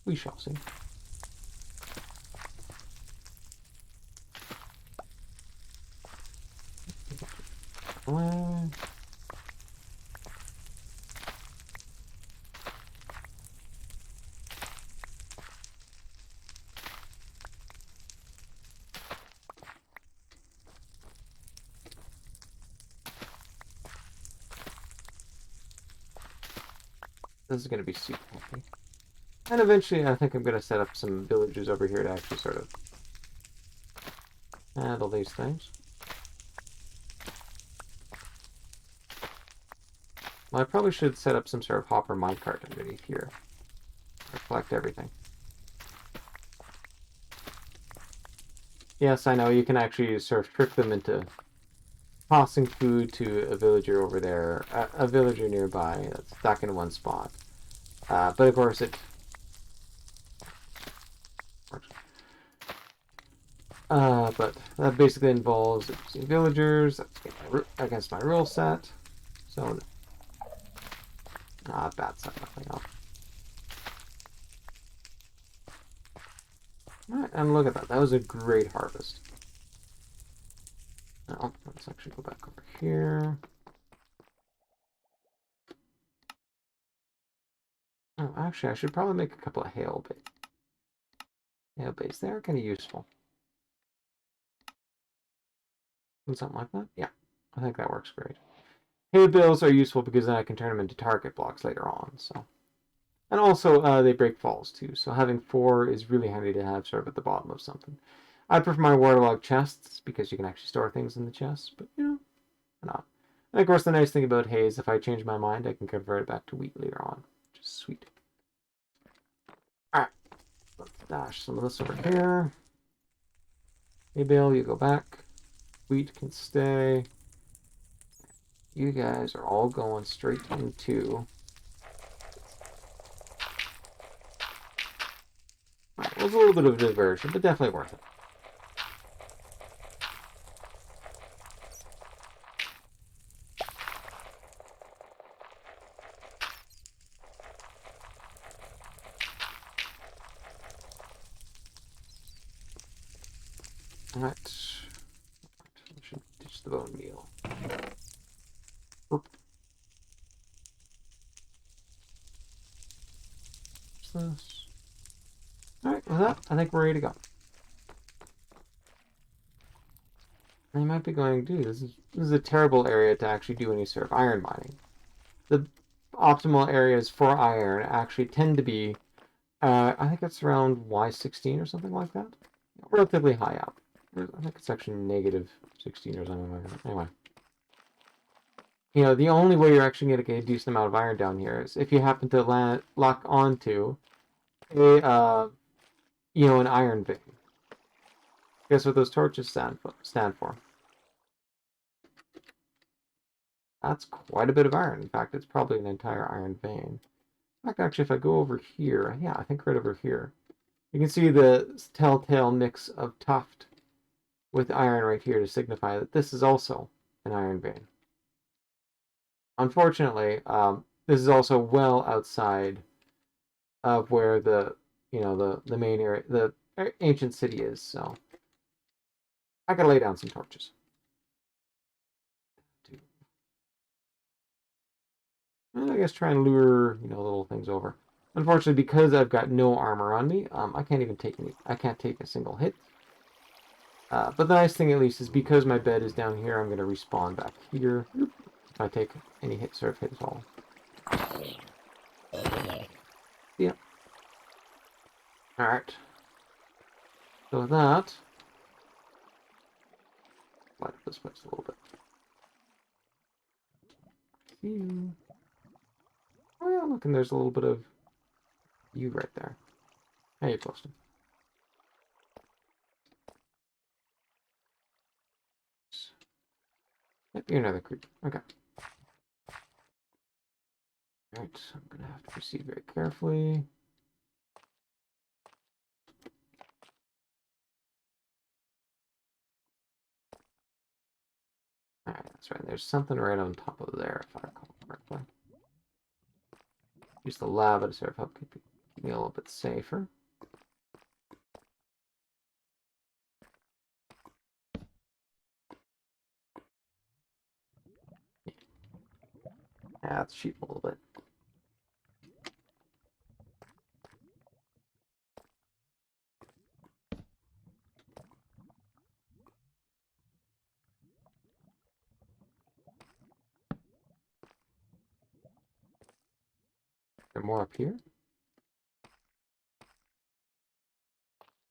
[SPEAKER 1] we shall see. This is going to be super healthy. And eventually I think I'm going to set up some villagers over here to actually sort of handle these things. Well, I probably should set up some sort of hopper minecart underneath here to collect everything. Yes, I know, you can actually sort of trick them into tossing food to a villager over there, a villager nearby that's stuck in one spot. But of course it works. But that basically involves villagers against my rule set. So, bad set, nothing else. Alright, and look at that. That was a great harvest. Now, let's actually go back over here. Oh, actually, I should probably make a couple of hail bays. Hail bays, they're kind of useful. And something like that? Yeah, I think that works great. Hay bales are useful because then I can turn them into target blocks later on, so. And also, they break falls too, so having 4 is really handy to have sort of at the bottom of something. I prefer my waterlogged chests because you can actually store things in the chests, but you know, why not? And of course, the nice thing about hay is if I change my mind, I can convert it back to wheat later on, which is sweet. Alright, let's dash some of this over here. Hay bale, you go back. Wheat can stay. You guys are all going straight into... Alright, it was a little bit of a diversion, but definitely worth it. Alright. I should ditch the bone meal. What's this? Alright, with that, I think we're ready to go. I might be going, dude, this is a terrible area to actually do any sort of iron mining. The optimal areas for iron actually tend to be I think it's around Y16 or something like that. Relatively high up. I think it's actually negative 16 or something like that. Anyway. You know, the only way you're actually going to get a decent amount of iron down here is if you happen to lock onto a, you know, an iron vein. Guess what those torches stand for? That's quite a bit of iron. In fact, it's probably an entire iron vein. In fact, actually, if I go over here, yeah, I think right over here, you can see the telltale mix of tuft with iron right here to signify that this is also an iron vein. Unfortunately, this is also well outside of where the, you know, the main area, the ancient city is, so I gotta lay down some torches. And I guess try and lure, you know, little things over. Unfortunately, because I've got no armor on me, I can't even take I can't take a single hit. But the nice thing, at least, is because my bed is down here, I'm going to respawn back here if I take any hit, surf hit at all. Yeah. Alright. So with that, light up this place a little bit. See you. Oh yeah, look, and there's a little bit of you right there. Hey, you're close to me. Yep, you're another creeper. Okay. Alright, I'm gonna have to proceed very carefully. Alright, that's right. There's something right on top of there, if I recall correctly. Use the lava to sort of help keep me a little bit safer. Yeah, let's cheat a little bit. Is there more up here?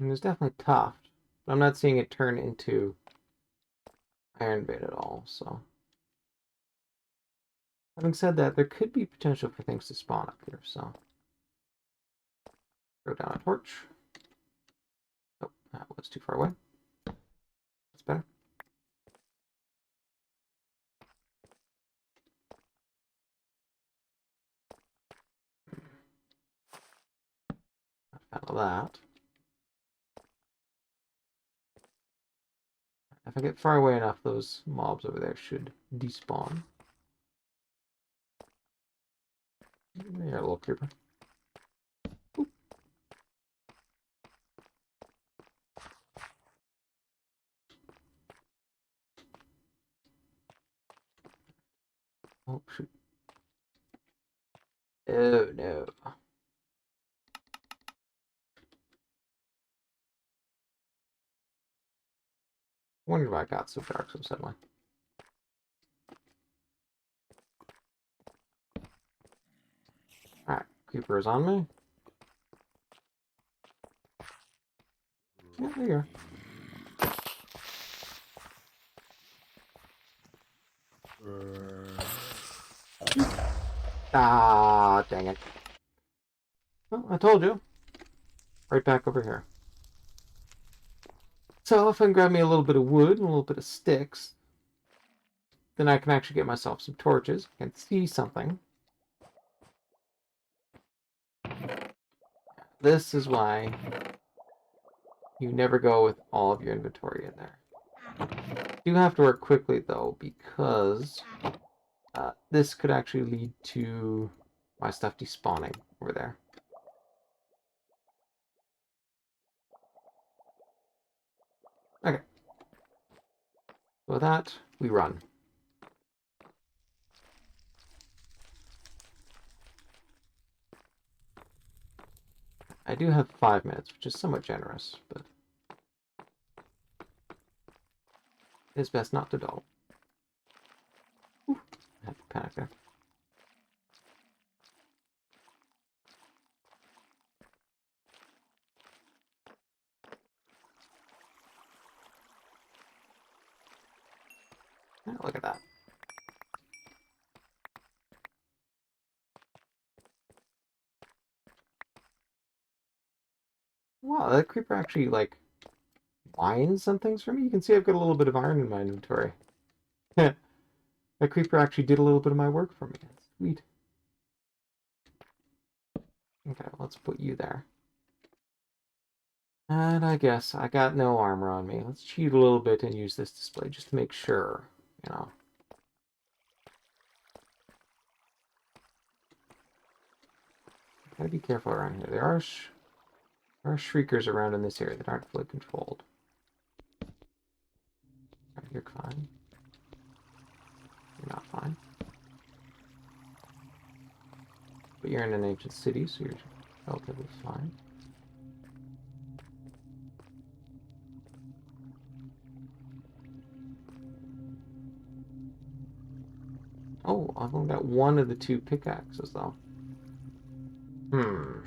[SPEAKER 1] And there's definitely tuft. But I'm not seeing it turn into iron vein at all, so. Having said that, there could be potential for things to spawn up here, so. Throw down a torch. Oh, that was too far away. That's better. Out of that. If I get far away enough, those mobs over there should despawn. You're a little creeper. Oop. Oh, shoot. Oh, no. I wonder why it got so dark so suddenly. Alright, creeper is on me. Yeah, there you are. Ah, dang it. Well, I told you. Right back over here. So if I can grab me a little bit of wood and a little bit of sticks, then I can actually get myself some torches. I can see something. This is why you never go with all of your inventory in there. You have to work quickly, though, because this could actually lead to my stuff despawning over there. Okay. So with that, we run. I do have 5 minutes, which is somewhat generous, but it's best not to dawdle. Ooh, I have to panic there. Look at that. Wow, that creeper actually, like, mines some things for me. You can see I've got a little bit of iron in my inventory. That creeper actually did a little bit of my work for me. That's sweet. Okay, let's put you there. And I guess I got no armor on me. Let's cheat a little bit and use this display just to make sure, you know. Gotta be careful around here. There are shriekers around in this area that aren't fully controlled. Right, you're fine. You're not fine. But you're in an ancient city, so you're relatively fine. Oh, I've only got one of the two pickaxes, though. There's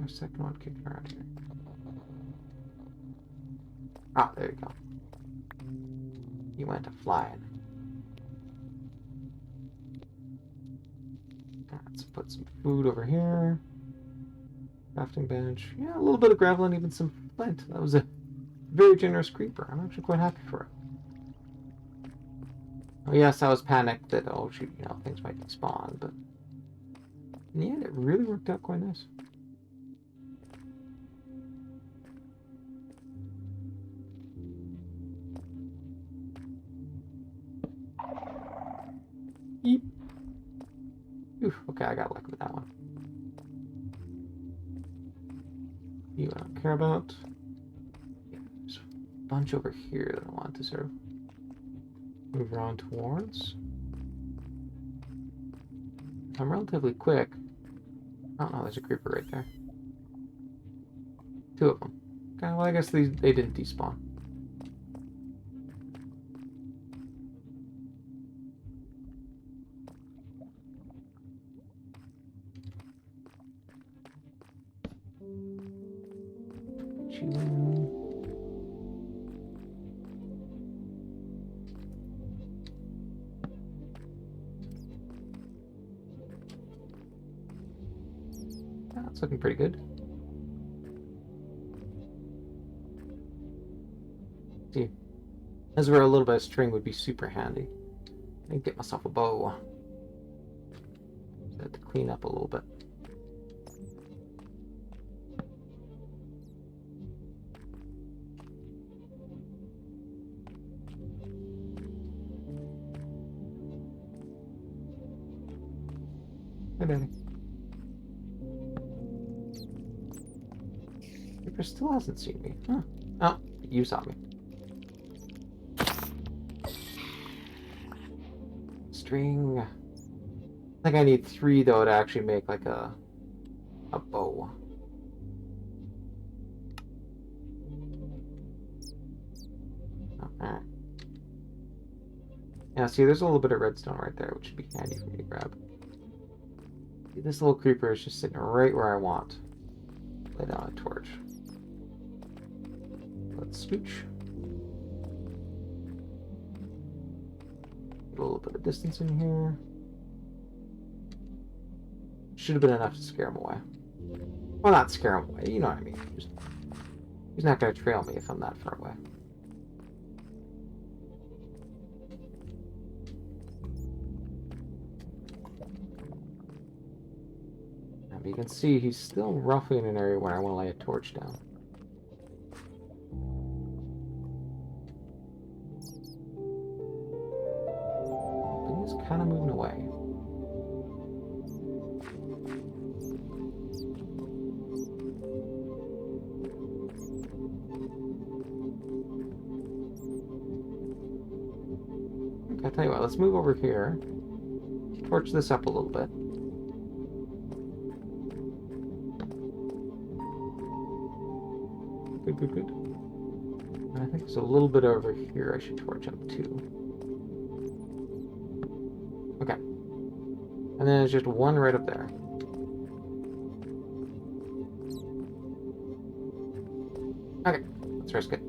[SPEAKER 1] a second one kicking around here. Ah, there you go. You went flying. Let's put some food over here. Crafting bench. Yeah, a little bit of gravel and even some flint. That was a very generous creeper. I'm actually quite happy for it. Oh yes, I was panicked that, oh shoot, you know, things might despawn, but in the end it really worked out quite nice. Eep. Oof, okay, I got lucky with that one. You I don't care about. Yeah, there's a bunch over here that I want to sort of move around towards. I'm relatively quick. Oh no, there's a creeper right there. Two of them. Okay, well I guess they didn't despawn. That's looking pretty good. See, as where a little bit of string would be super handy. I get myself a bow. Just have to clean up a little bit. Hey, Danny. Creeper still hasn't seen me. Huh. Oh, you saw me. String. I think I need 3 though to actually make like a bow. Okay. Yeah, see, there's a little bit of redstone right there, which would be handy for me to grab. See, this little creeper is just sitting right where I want. Lay down a torch. Let's scooch. Get a little bit of distance in here. Should have been enough to scare him away. Well, not scare him away, you know what I mean. He's not going to trail me if I'm that far away. But you can see he's still roughly in an area where I want to lay a torch down. But he's kind of moving away. Okay, I'll tell you what, let's move over here. Torch this up a little bit. Good, good, good. And I think there's a little bit over here I should torch up too. Okay. And then there's just one right up there. Okay, let's risk it.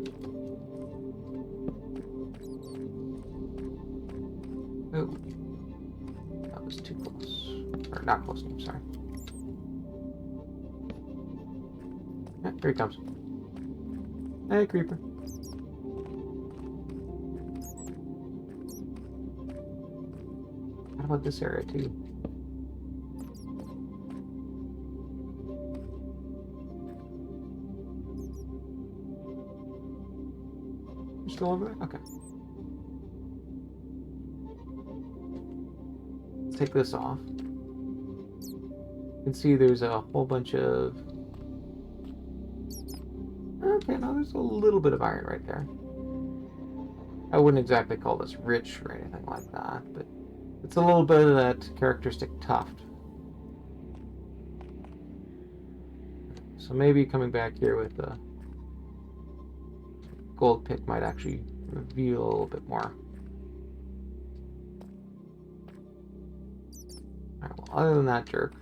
[SPEAKER 1] not close enough, sorry. Yeah, here he comes. Hey, creeper. What about this area, too? You're still over there? Okay. Let's take this off. You can see there's a whole bunch of... Okay, no, there's a little bit of iron right there. I wouldn't exactly call this rich or anything like that, but it's a little bit of that characteristic tuft. So maybe coming back here with the gold pick might actually reveal a little bit more. Alright, well, other than that jerk,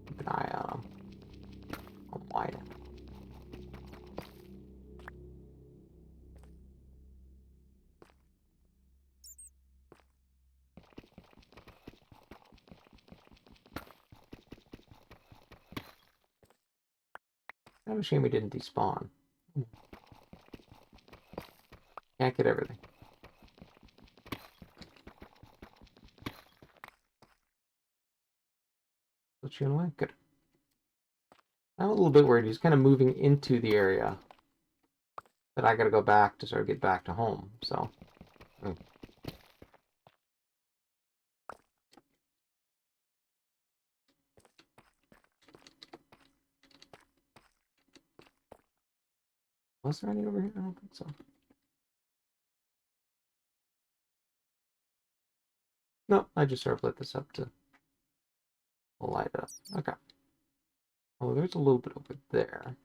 [SPEAKER 1] keep an eye out on him. I'll widen. Kind of a shame we didn't despawn. Can't get everything. Put you in the way? Good. I'm a little bit worried. He's kind of moving into the area that I gotta go back to sort of get back to home, so... Was there any over here? I don't think so. No, I just sort of lit this up to light it up. Okay. Oh, there's a little bit over there.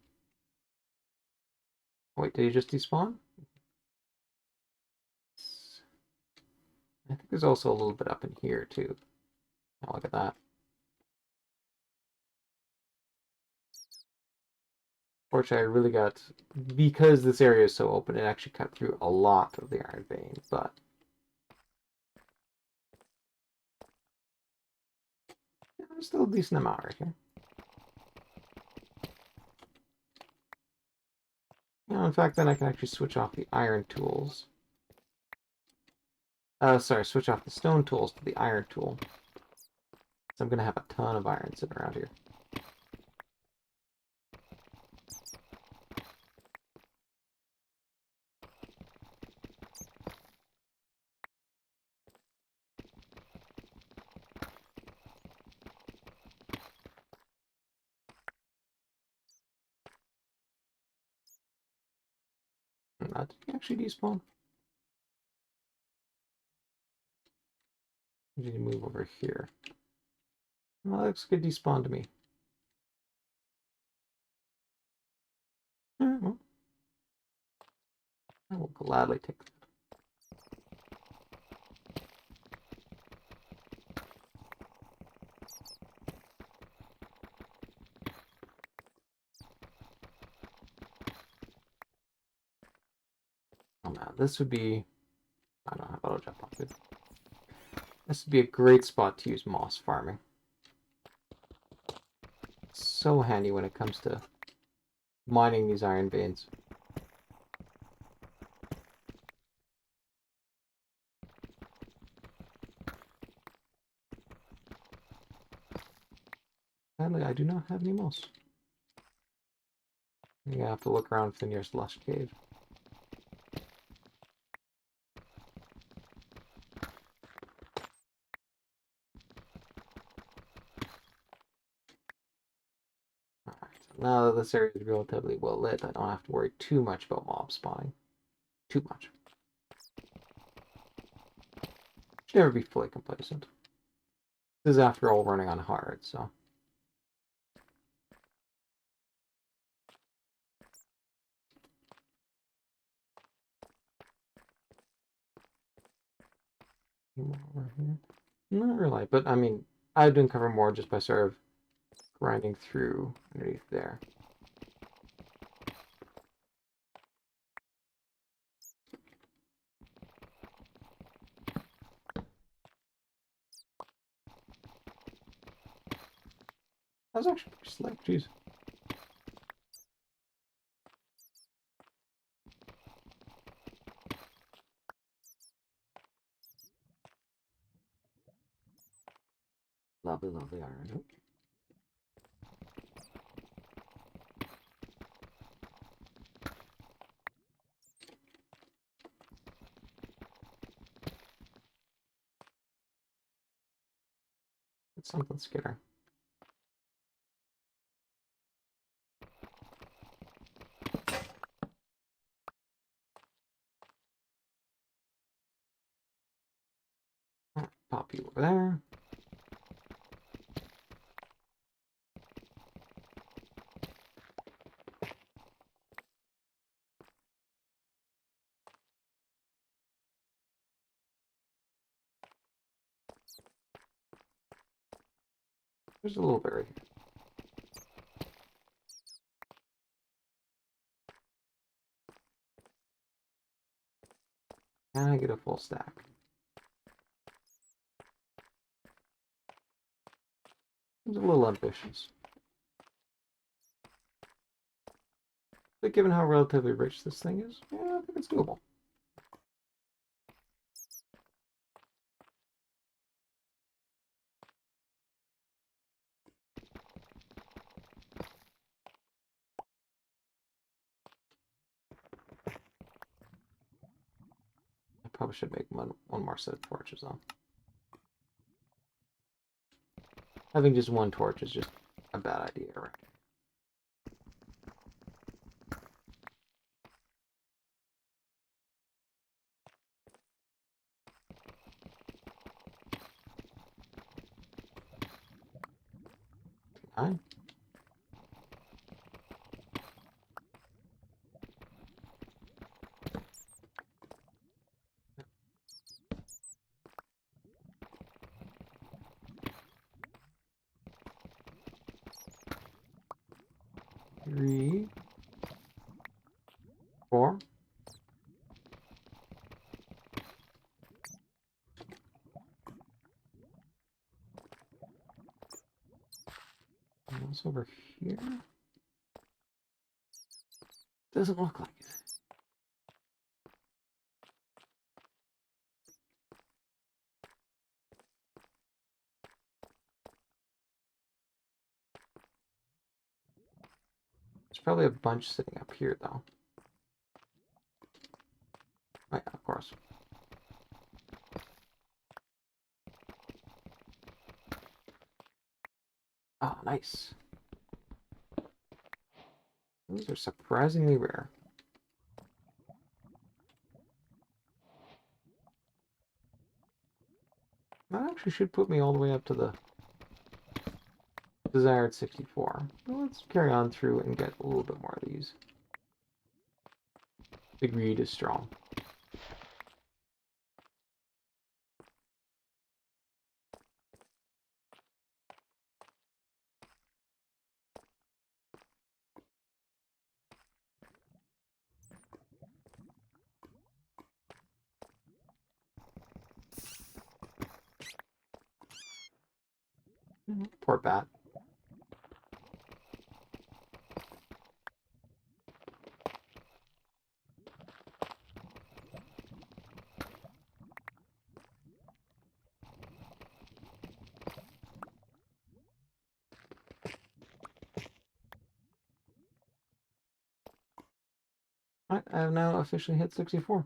[SPEAKER 1] Wait, did he just despawn? I think there's also a little bit up in here, too. Oh, look at that. Fortunately, I really got... Because this area is so open, it actually cut through a lot of the iron vein, but... Yeah, there's still a decent amount right here. In fact, then I can actually switch off the iron tools. Sorry, switch off the stone tools to the iron tool. So I'm going to have a ton of iron sitting around here. Did you actually despawn? I need to move over here. Well, that looks good despawn to me. Alright, well. I will gladly take that. Oh man, this would be... I don't have auto jump on it. This would be a great spot to use moss farming. It's so handy when it comes to mining these iron veins. Sadly, I do not have any moss. I'm gonna have to look around for the nearest lush cave. Now that this area is relatively well lit, I don't have to worry too much about mob spawning. Too much. Should never be fully complacent. This is, after all, running on hard, so... Over here? Not really, but I mean, I'd uncover more just by sort of grinding through underneath there. That was actually pretty slick. Jeez. Lovely, lovely iron. It's something skitter. Pop you over there. There's a little bit right here. And I get a full stack. It's a little ambitious. But given how relatively rich this thing is, yeah, I think it's doable. I probably should make one more set of torches, though. Having just one torch is just a bad idea, right? Fine. Three, 4. And what's over here? Doesn't look like it. There's probably a bunch sitting up here, though. Oh, yeah, of course. Oh, nice. Those are surprisingly rare. That actually should put me all the way up to the desired 64. Well, let's carry on through and get a little bit more of these. The greed is strong. Poor bat. Alright, I have now officially hit 64.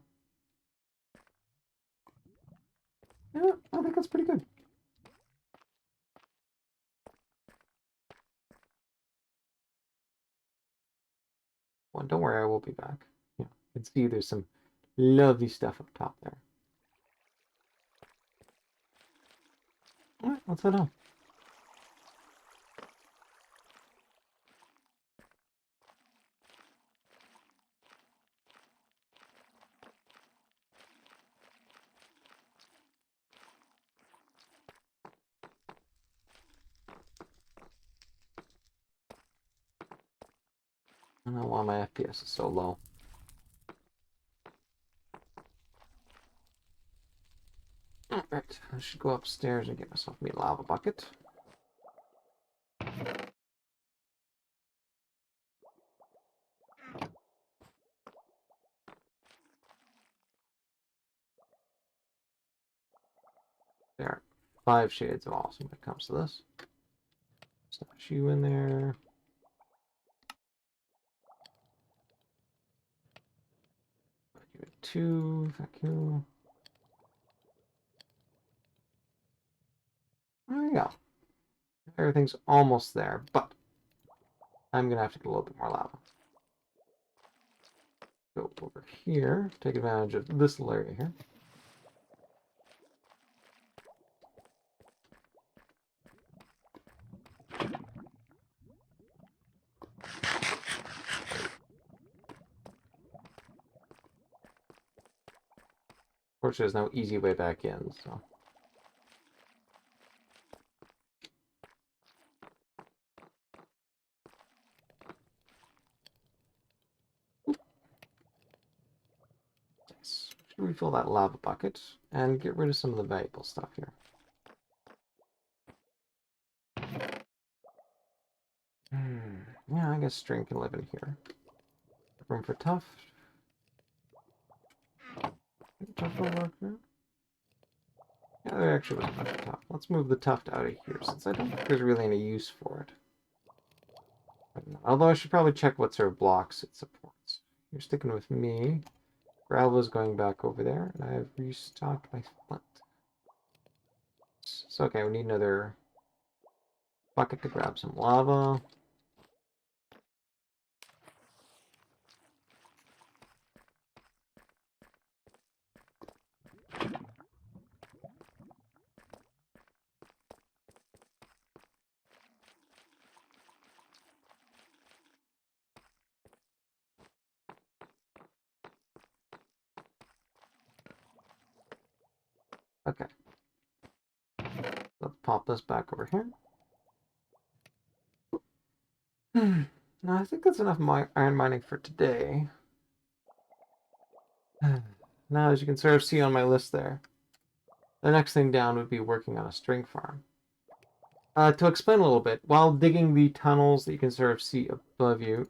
[SPEAKER 1] Yeah, I think that's pretty good. Well, don't worry, I will be back. Yeah, you can see there's some lovely stuff up top there. Alright, let's head on. I don't know why my FPS is so low. Alright, I should go upstairs and get myself a lava bucket. There. 5 shades of awesome when it comes to this. Stash you in there. Give it 2. Vacuum. There you go. Everything's almost there, but I'm going to have to get a little bit more lava. Go over here, take advantage of this little area here. Fortunately, there's no easy way back in, so. Nice. Should refill that lava bucket and get rid of some of the valuable stuff here. Yeah, I guess string can live in here. Room for tough. Tough will work here. Yeah, there actually was a bunch of tuft. Let's move the tuft out of here, since I don't think there's really any use for it. Although I should probably check what sort of blocks it supports. You're sticking with me. Gravel is going back over there, and I've restocked my flint. So, okay, we need another bucket to grab some lava. Okay. Let's pop this back over here. Now, I think that's enough iron mining for today. Now, as you can sort of see on my list there, the next thing down would be working on a string farm. To explain a little bit, while digging the tunnels that you can sort of see above you,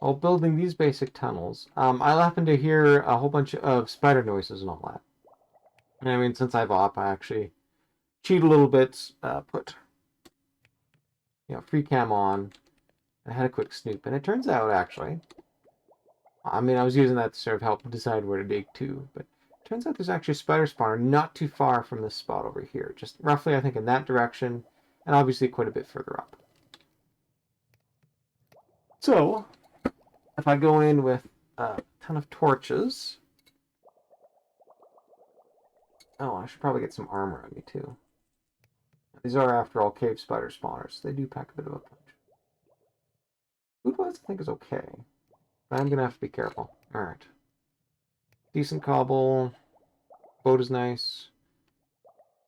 [SPEAKER 1] while building these basic tunnels, I happen to hear a whole bunch of spider noises and all that. And I mean, since I've op, I actually cheat a little bit, put free cam on, and I had a quick snoop, and it turns out actually, I mean, I was using that to sort of help decide where to dig to, but it turns out there's actually a spider spawner not too far from this spot over here, just roughly, I think, in that direction, and obviously quite a bit further up. So, if I go in with a ton of torches, oh, I should probably get some armor on me too. These are, after all, cave spider spawners. They do pack a bit of a punch. Food-wise, I think is okay. But I'm going to have to be careful. Alright. Decent cobble. Boat is nice.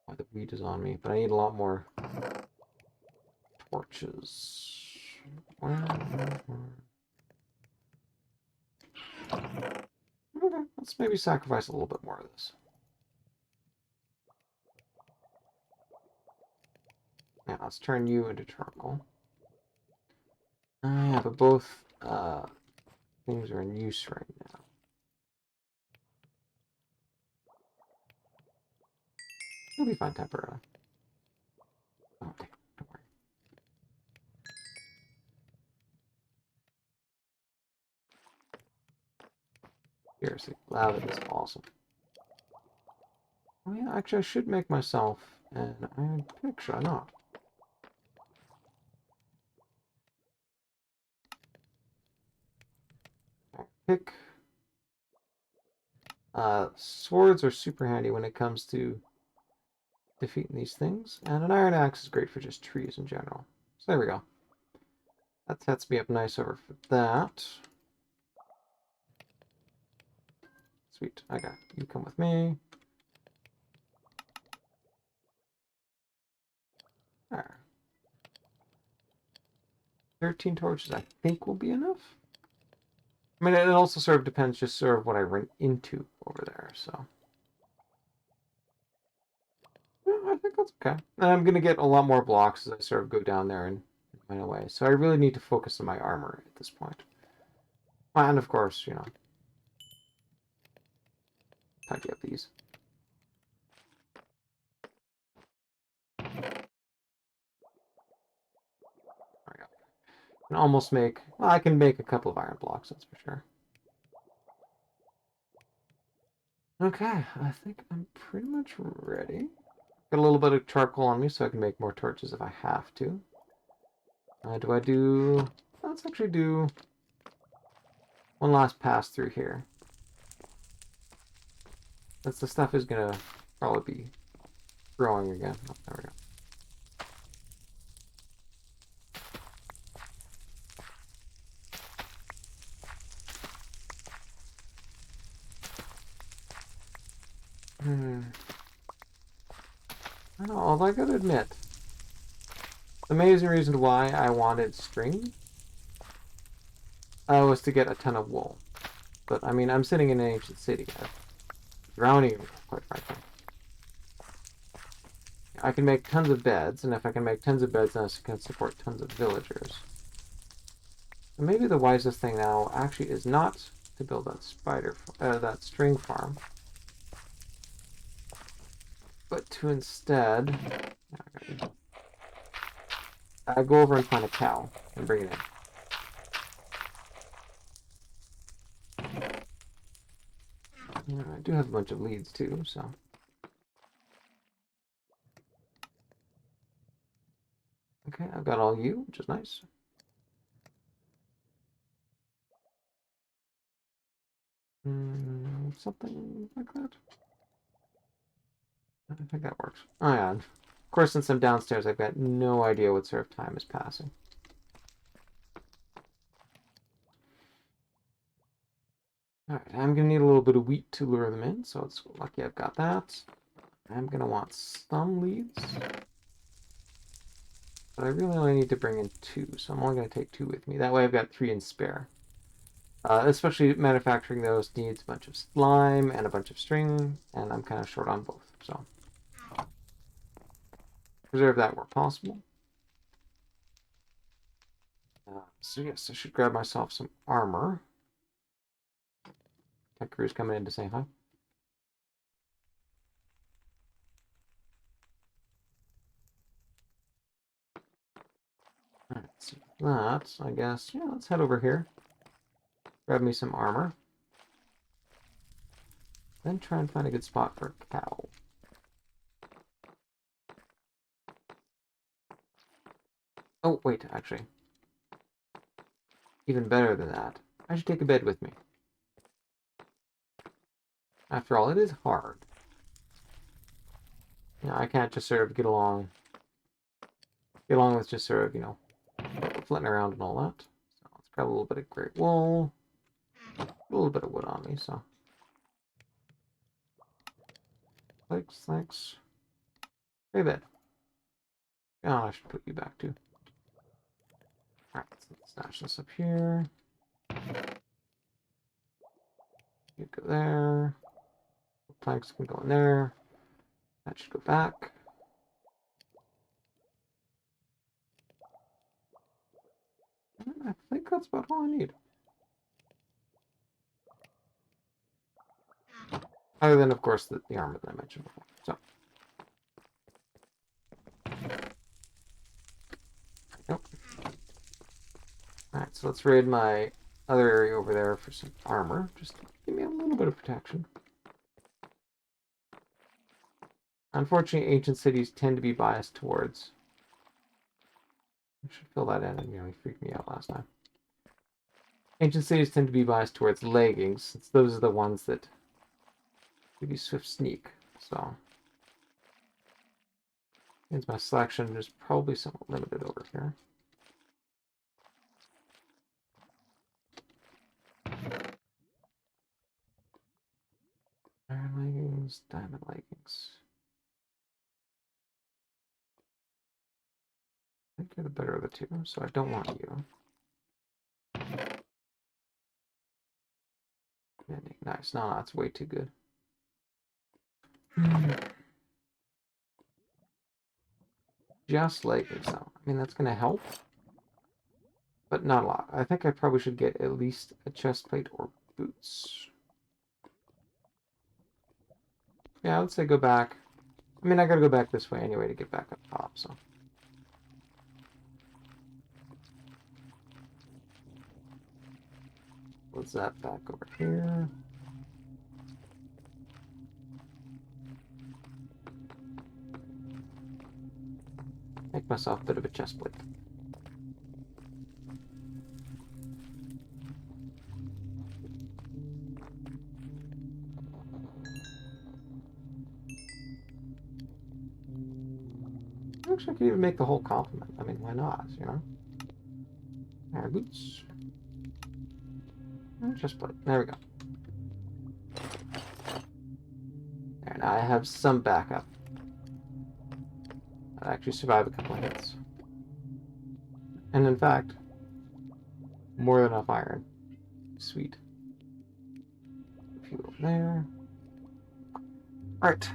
[SPEAKER 1] Oh, the wheat is on me. But I need a lot more torches. Okay, let's maybe sacrifice a little bit more of this. Now, let's turn you into charcoal. Yeah, but both things are in use right now. It'll be fine temporarily. Oh, damn, don't worry. Seriously, lava is awesome. Oh yeah, actually I should make myself an iron pick, should I not? Iron pick. Swords are super handy when it comes to defeating these things, and an iron axe is great for just trees in general. So there we go. That sets me up nice over for that. Sweet. Okay, you come with me. There. 13 torches I think will be enough. I mean, it also sort of depends just sort of what I run into over there, so. Yeah, I think that's okay. And I'm going to get a lot more blocks as I sort of go down there and mine away. So I really need to focus on my armor at this point. And of course, tidy up these. There we go. I can almost make, well, I can make a couple of iron blocks, that's for sure. Okay, I think I'm pretty much ready. Got a little bit of charcoal on me so I can make more torches if I have to. Do I do... Let's actually do one last pass through here. Since the stuff is going to probably be growing again. Oh, there we go. I don't know, although I gotta admit, the amazing reason why I wanted string was to get a ton of wool. But, I mean, I'm sitting in an ancient city. I'm drowning, quite frankly. I can make tons of beds, and if I can make tons of beds, then I can support tons of villagers. So maybe the wisest thing now actually is not to build that string farm, but to instead go over and find a cow and bring it in. I do have a bunch of leads too, so. Okay, I've got all you, which is nice. Something like that. I think that works. Oh yeah. Of course, since I'm downstairs, I've got no idea what sort of time is passing. Alright, I'm going to need a little bit of wheat to lure them in, so it's lucky I've got that. I'm going to want some leads. But I really only need to bring in 2, so I'm only going to take 2 with me. That way I've got 3 in spare. Especially manufacturing those needs a bunch of slime and a bunch of string, and I'm kind of short on both, so. Preserve that where possible. So yes, I should grab myself some armor. Tech crew's coming in to say hi. Alright, so that, I guess, yeah, let's head over here. Grab me some armor. Then try and find a good spot for a cow. Oh, wait, actually. Even better than that. I should take a bed with me. After all, it is hard. You know, I can't just sort of get along with just sort of, you know, flitting around and all that. So let's grab a little bit of great wool. A little bit of wood on me, so. Thanks. Hey, bed. Oh, I should put you back too. Alright, so let's stash this up here. You go there. Planks can go in there. That should go back. I think that's about all I need. Other than, of course, the armor that I mentioned before. So. Nope. Alright, so let's raid my other area over there for some armor. Just give me a little bit of protection. Unfortunately, ancient cities tend to be biased towards... I should fill that in. You know, he freaked me out last time. Ancient cities tend to be biased towards leggings, since those are the ones that give you swift sneak. So, means my selection is probably somewhat limited over here. Iron leggings, diamond leggings. I think you're the better of the two, so I don't want you. Nice. No, that's way too good. Just leggings, though. I mean, that's going to help, but not a lot. I think I probably should get at least a chest plate or boots. Yeah, let's say go back. I mean, I gotta go back this way anyway to get back up top, so. What's that back over here? Make myself a bit of a chest plate. Actually, I could even make the whole complement. I mean, why not, you know? Our boots. Chest plate. There we go. There, now I have some backup. I'll actually survive a couple of hits. And in fact, more than enough iron. Sweet. Fuel there. Alright.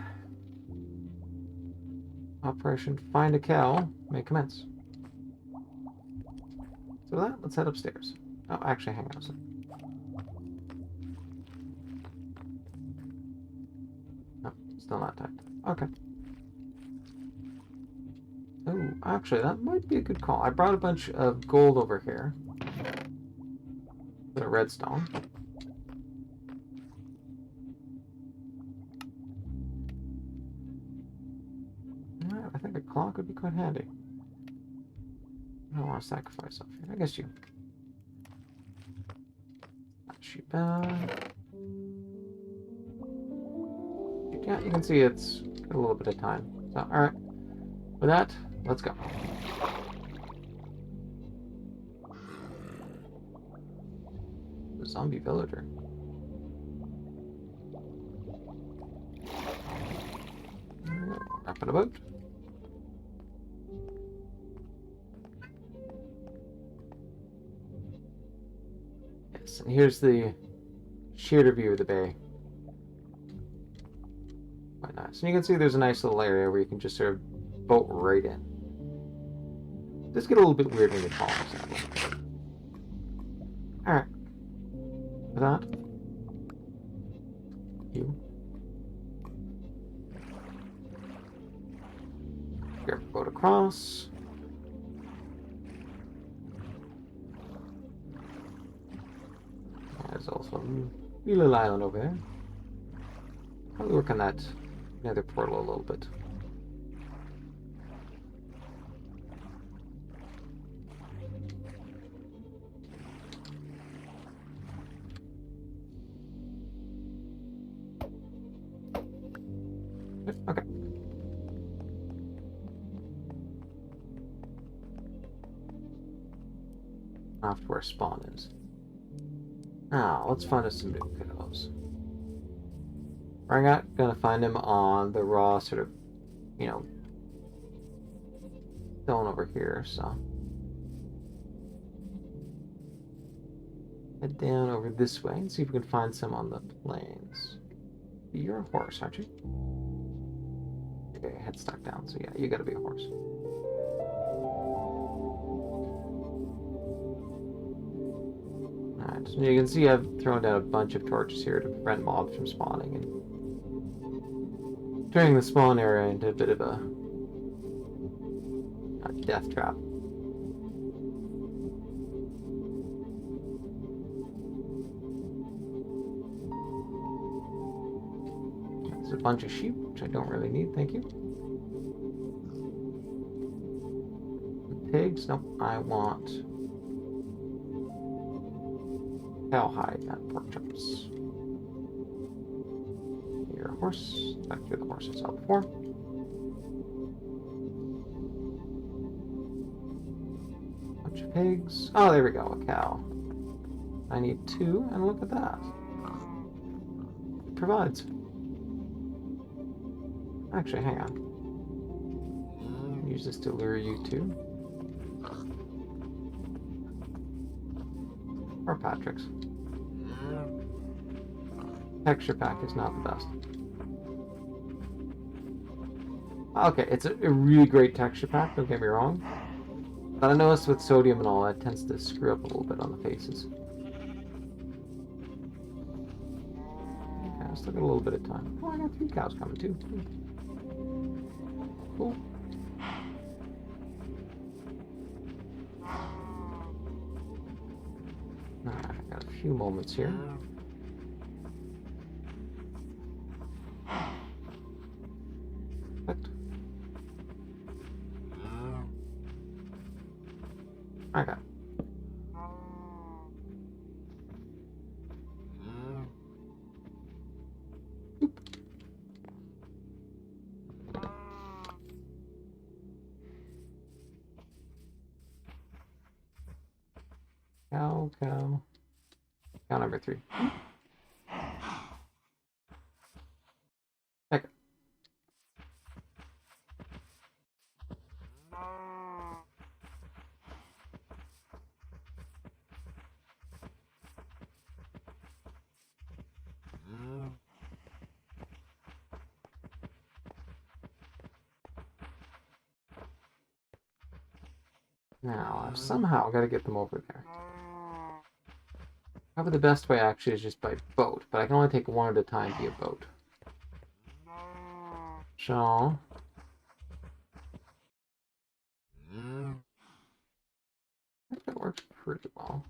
[SPEAKER 1] Operation Find a Cow may commence. So with that, let's head upstairs. Oh, actually, hang on a second. No, still not typed. Okay. Oh, actually, that might be a good call. I brought a bunch of gold over here. The redstone. Yeah, I think a clock would be quite handy. I don't want to sacrifice up here. I guess you. Shoot back. Yeah, you can see it's got a little bit of time. So, alright. With that, let's go. The zombie villager. Up and about. Yes, and here's the shared view of the bay. Quite nice. And you can see there's a nice little area where you can just sort of boat right in. Just get a little bit weird when you fall, sadly. Alright. With that, you. Grab a boat across. There's also a little island over there. Probably work on that nether portal a little bit. Okay. After where spawn is. Now, let's find us some new kiddos. We're not gonna find him on the raw sort of, you know, stone over here, so. Head down over this way and see if we can find some on the plains. You're a horse, aren't you? Okay, head stuck down, so yeah, you gotta be a horse. Alright, so you can see I've thrown down a bunch of torches here to prevent mobs from spawning and turning the spawn area into a bit of a death trap. There's a bunch of sheep, which I don't really need, thank you. Pigs, nope, I want cowhide and pork chops. You're a horse. Back to the horse I saw before. Bunch of pigs. Oh, there we go, a cow. I need 2, and look at that. It provides. Actually, hang on. Use this to lure you too. Or Patrick's. Texture pack is not the best. Okay, it's a really great texture pack, don't get me wrong. But I noticed with sodium and all, that tends to screw up a little bit on the faces. Okay, so still got a little bit of time. Oh, I got 3 cows coming too. Cool. Alright, I got a few moments here. Perfect. I got it. Cow, cow. Cow number 3. Okay. Now, I've somehow got to get them over there. Probably the best way actually is just by boat, but I can only take one at a time via boat. So, I think that works pretty well.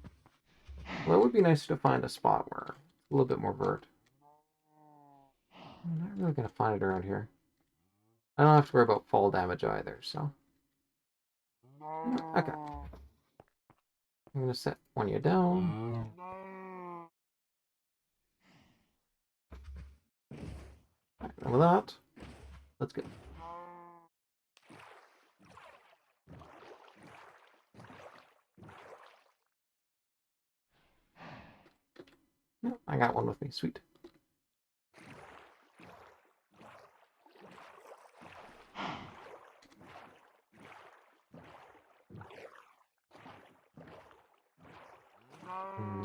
[SPEAKER 1] Well, it would be nice to find a spot where a little bit more vert. I'm not really going to find it around here. I don't have to worry about fall damage either, so. Okay. I'm going to set one of you down. Alright, and with that, let's go. No, I got one with me. Sweet.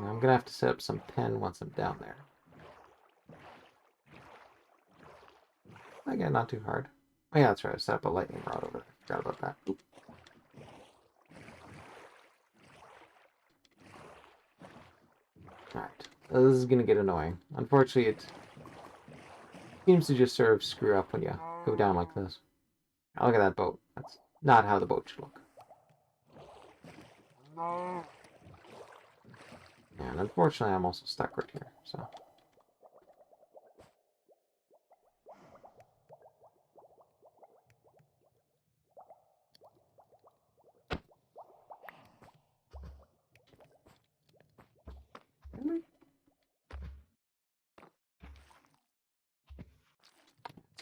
[SPEAKER 1] I'm gonna have to set up some pen once I'm down there. Again, not too hard. Oh yeah, that's right. I set up a lightning rod over there. Forgot about that. Oop. Alright. This is gonna get annoying. Unfortunately, it seems to just sort of screw up when you go down like this. Now, look at that boat. That's not how the boat should look. And unfortunately, I'm also stuck right here, so. Let's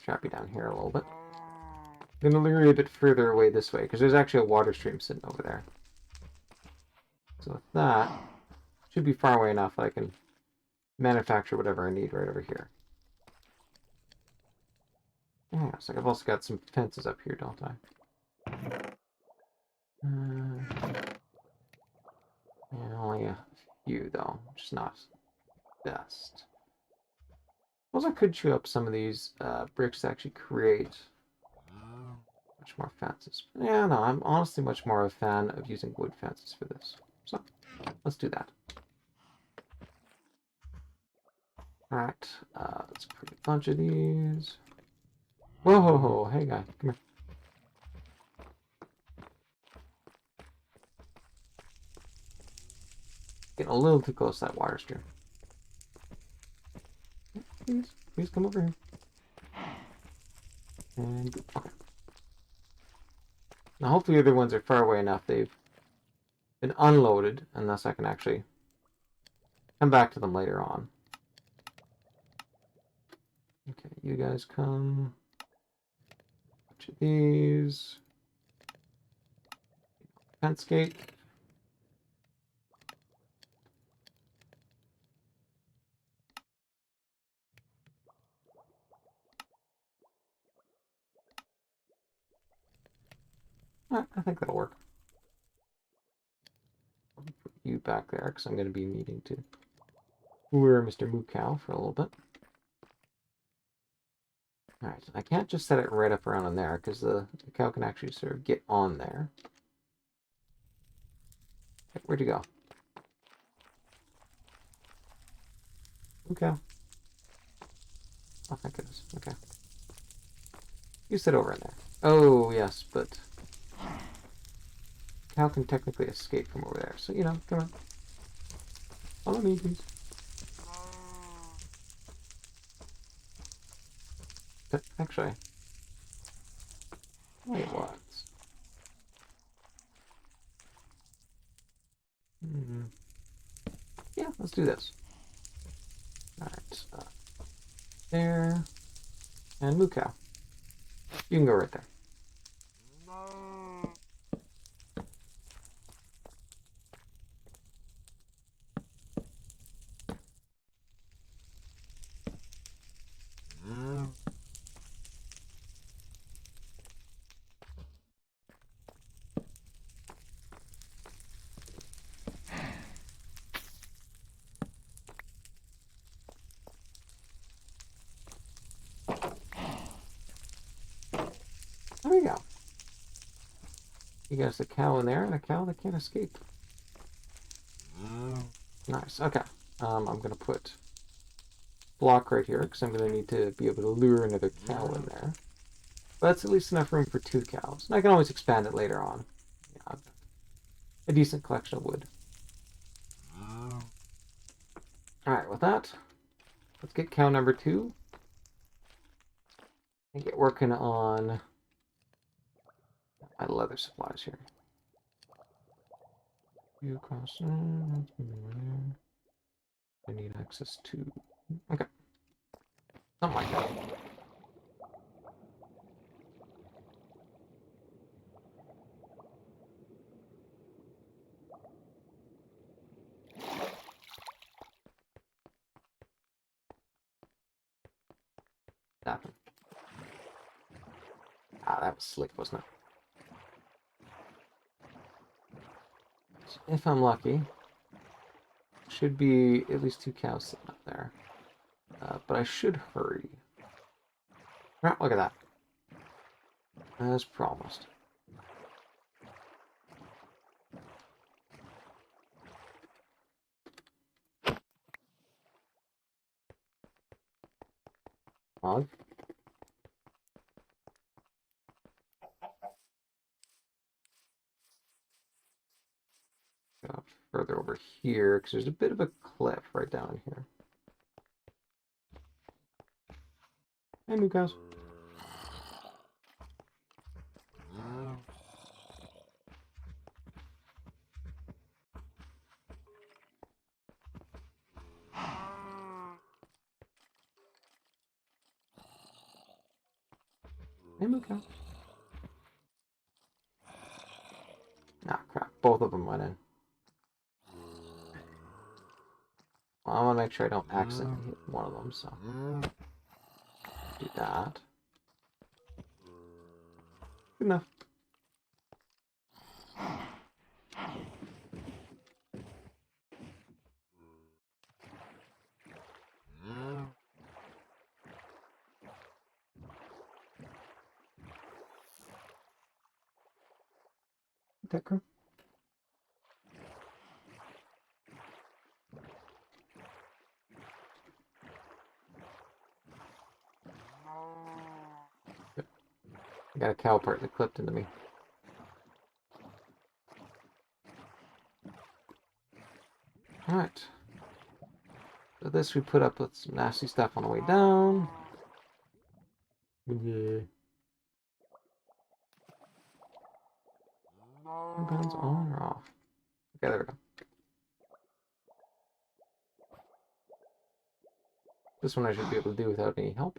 [SPEAKER 1] trap you down here a little bit. I'm gonna lure you a bit further away this way, because there's actually a water stream sitting over there. So with that, should be far away enough that I can manufacture whatever I need right over here. Yeah, so I've also got some fences up here, don't I? Yeah, only a few, though, which is not best. I suppose I could chew up some of these bricks to actually create much more fences. But yeah, no, I'm honestly much more a fan of using wood fences for this. So, let's do that. Alright, let's create a bunch of these. Whoa, ho, ho, hey guy, come here. Getting a little too close to that water stream. Please come over here. And go. Okay. Now hopefully the other ones are far away enough they've been unloaded, and thus I can actually come back to them later on. Okay, you guys come. Bunch of these. Fence gate. I think that'll work. I'll put you back there because I'm going to be needing to lure Mr. Moo Cow for a little bit. Alright, I can't just set it right up around in there because the cow can actually sort of get on there. Okay, where'd you go? Okay. Oh, thank goodness. Okay. You sit over in there. Oh, yes, but cow can technically escape from over there. So, you know, come on. Follow me, please. But actually, wait, what? Yeah, let's do this. Alright. There. And moo cow. You can go right there. There we go. You got a cow in there and a cow that can't escape. Nice. Okay. I'm going to put block right here because I'm going to need to be able to lure another cow in there. But that's at least enough room for 2 cows. And I can always expand it later on. Yeah, I've got a decent collection of wood. Alright, with that, let's get cow number 2 and get working on my leather supplies here. You cross. I need access to. Okay. Something like that. Nothing. Ah, that was slick, wasn't it? So if I'm lucky, should be at least 2 cows sitting up there. But I should hurry. Ah, look at that. As promised. Hog. Go further over here because there's a bit of a cliff right down here. Hey, new cows. Hey, moo cow. Ah, crap. Both of them went in. Well, I want to make sure I don't accidentally hit one of them, so do that. Good enough. That crew. I got a cow part that clipped into me. Alright. So this we put up with some nasty stuff on the way down. Yeah. Bounds on or off? Okay, there we go. This one I should be able to do without any help.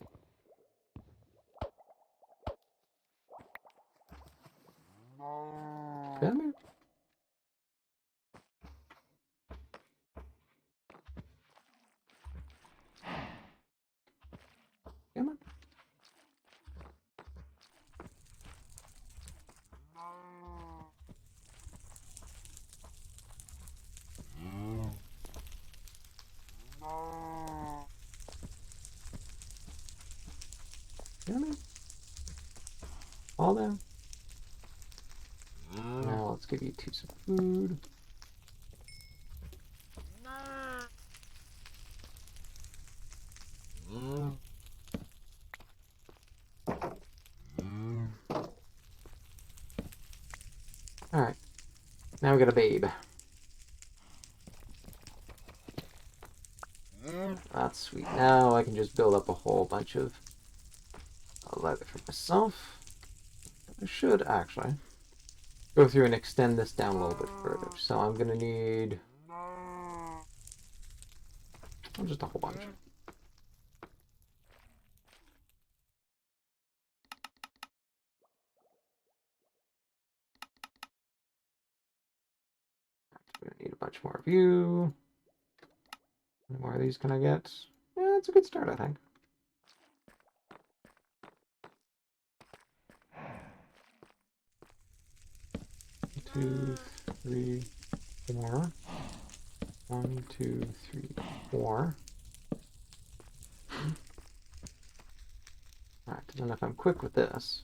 [SPEAKER 1] Come here. Come on. Come here. Fall down. Now let's give you 2 some food. Alright. Now we got a babe. That's sweet. Now I can just build up a whole bunch of leather for myself. I should actually go through and extend this down a little bit further. So I'm going to need just a whole bunch. I'm going to need a bunch more of you. How many more of these can I get? Yeah, that's a good start, I think. Two, three, four. 1, 2, 3, 4. Alright, and if I'm quick with this.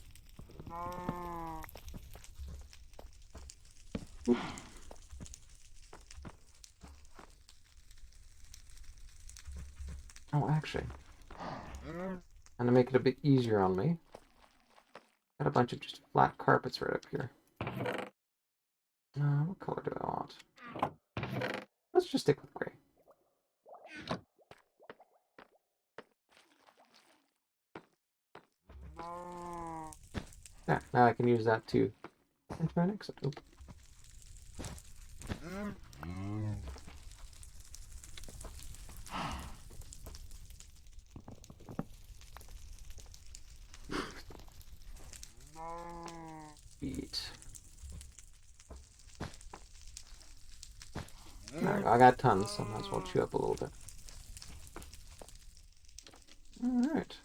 [SPEAKER 1] Oop. Oh, actually. And to make it a bit easier on me, got a bunch of just flat carpets right up here. What color do I want? Let's just stick with gray. There, now I can use that to into my next one. Feet. There we go. I got tons, so I might as well chew up a little bit. Alright.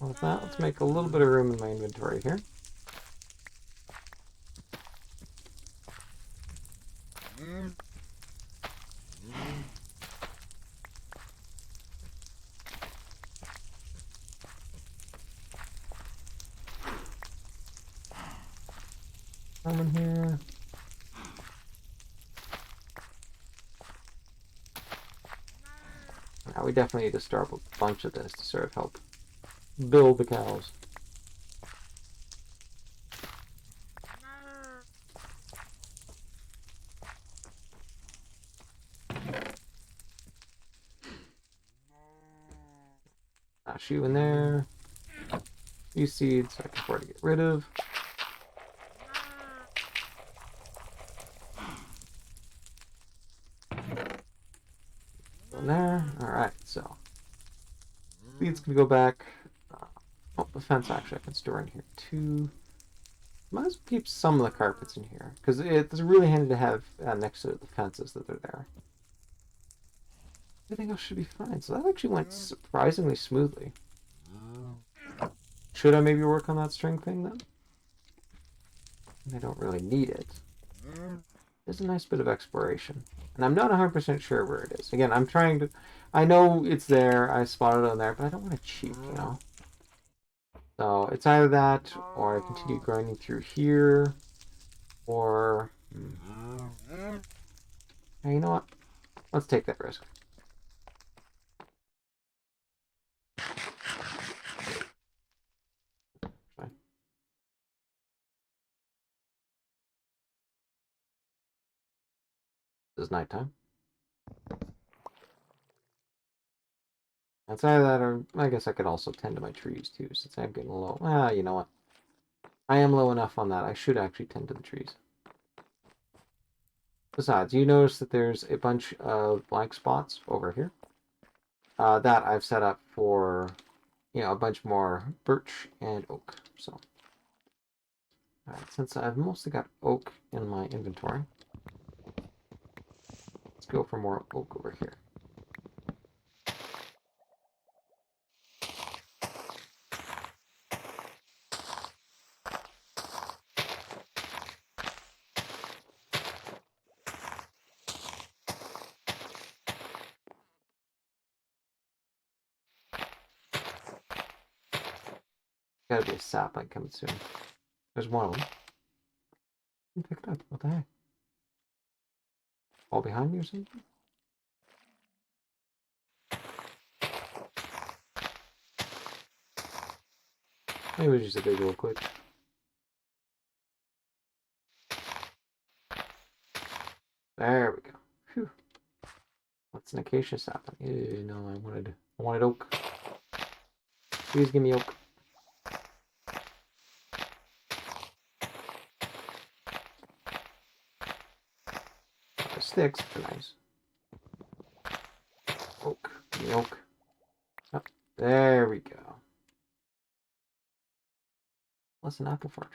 [SPEAKER 1] Well, with that, let's make a little bit of room in my inventory here. Come in here. Now we definitely need to start with a bunch of this to sort of help build the cows. Shoe in there. These seeds I can afford to get rid of. In there. Alright, so seeds can go back. Oh, the fence actually I can store in here too. Might as well keep some of the carpets in here because it's really handy to have next to the fences that are there. Everything else should be fine. So that actually went surprisingly smoothly. Should I maybe work on that string thing then? I don't really need it. There's a nice bit of exploration. And I'm not 100% sure where it is. Again, I'm trying to... I know it's there. I spotted it on there, but I don't want to cheat, you know? So it's either that, or I continue grinding through here, or... Hey, you know what? Let's take that risk. Fine. This is nighttime. It's either that, or I guess I could also tend to my trees too, since I'm getting low. Ah, you know what? I am low enough on that. I should actually tend to the trees. Besides, you notice that there's a bunch of blank spots over here. That I've set up for, you know, a bunch more birch and oak. So, alright, since I've mostly got oak in my inventory, let's go for more oak over here. Gotta be a sapling coming soon. There's one of them. Pick it up. What the heck? All behind me or something? Maybe it was just a visual glitch. There we go. Phew. What's an acacia sapling? Ew, no, I wanted oak. Please give me oak. The sticks, which are nice. Oak. Give me oak. Oh, there we go. What's an apple fart?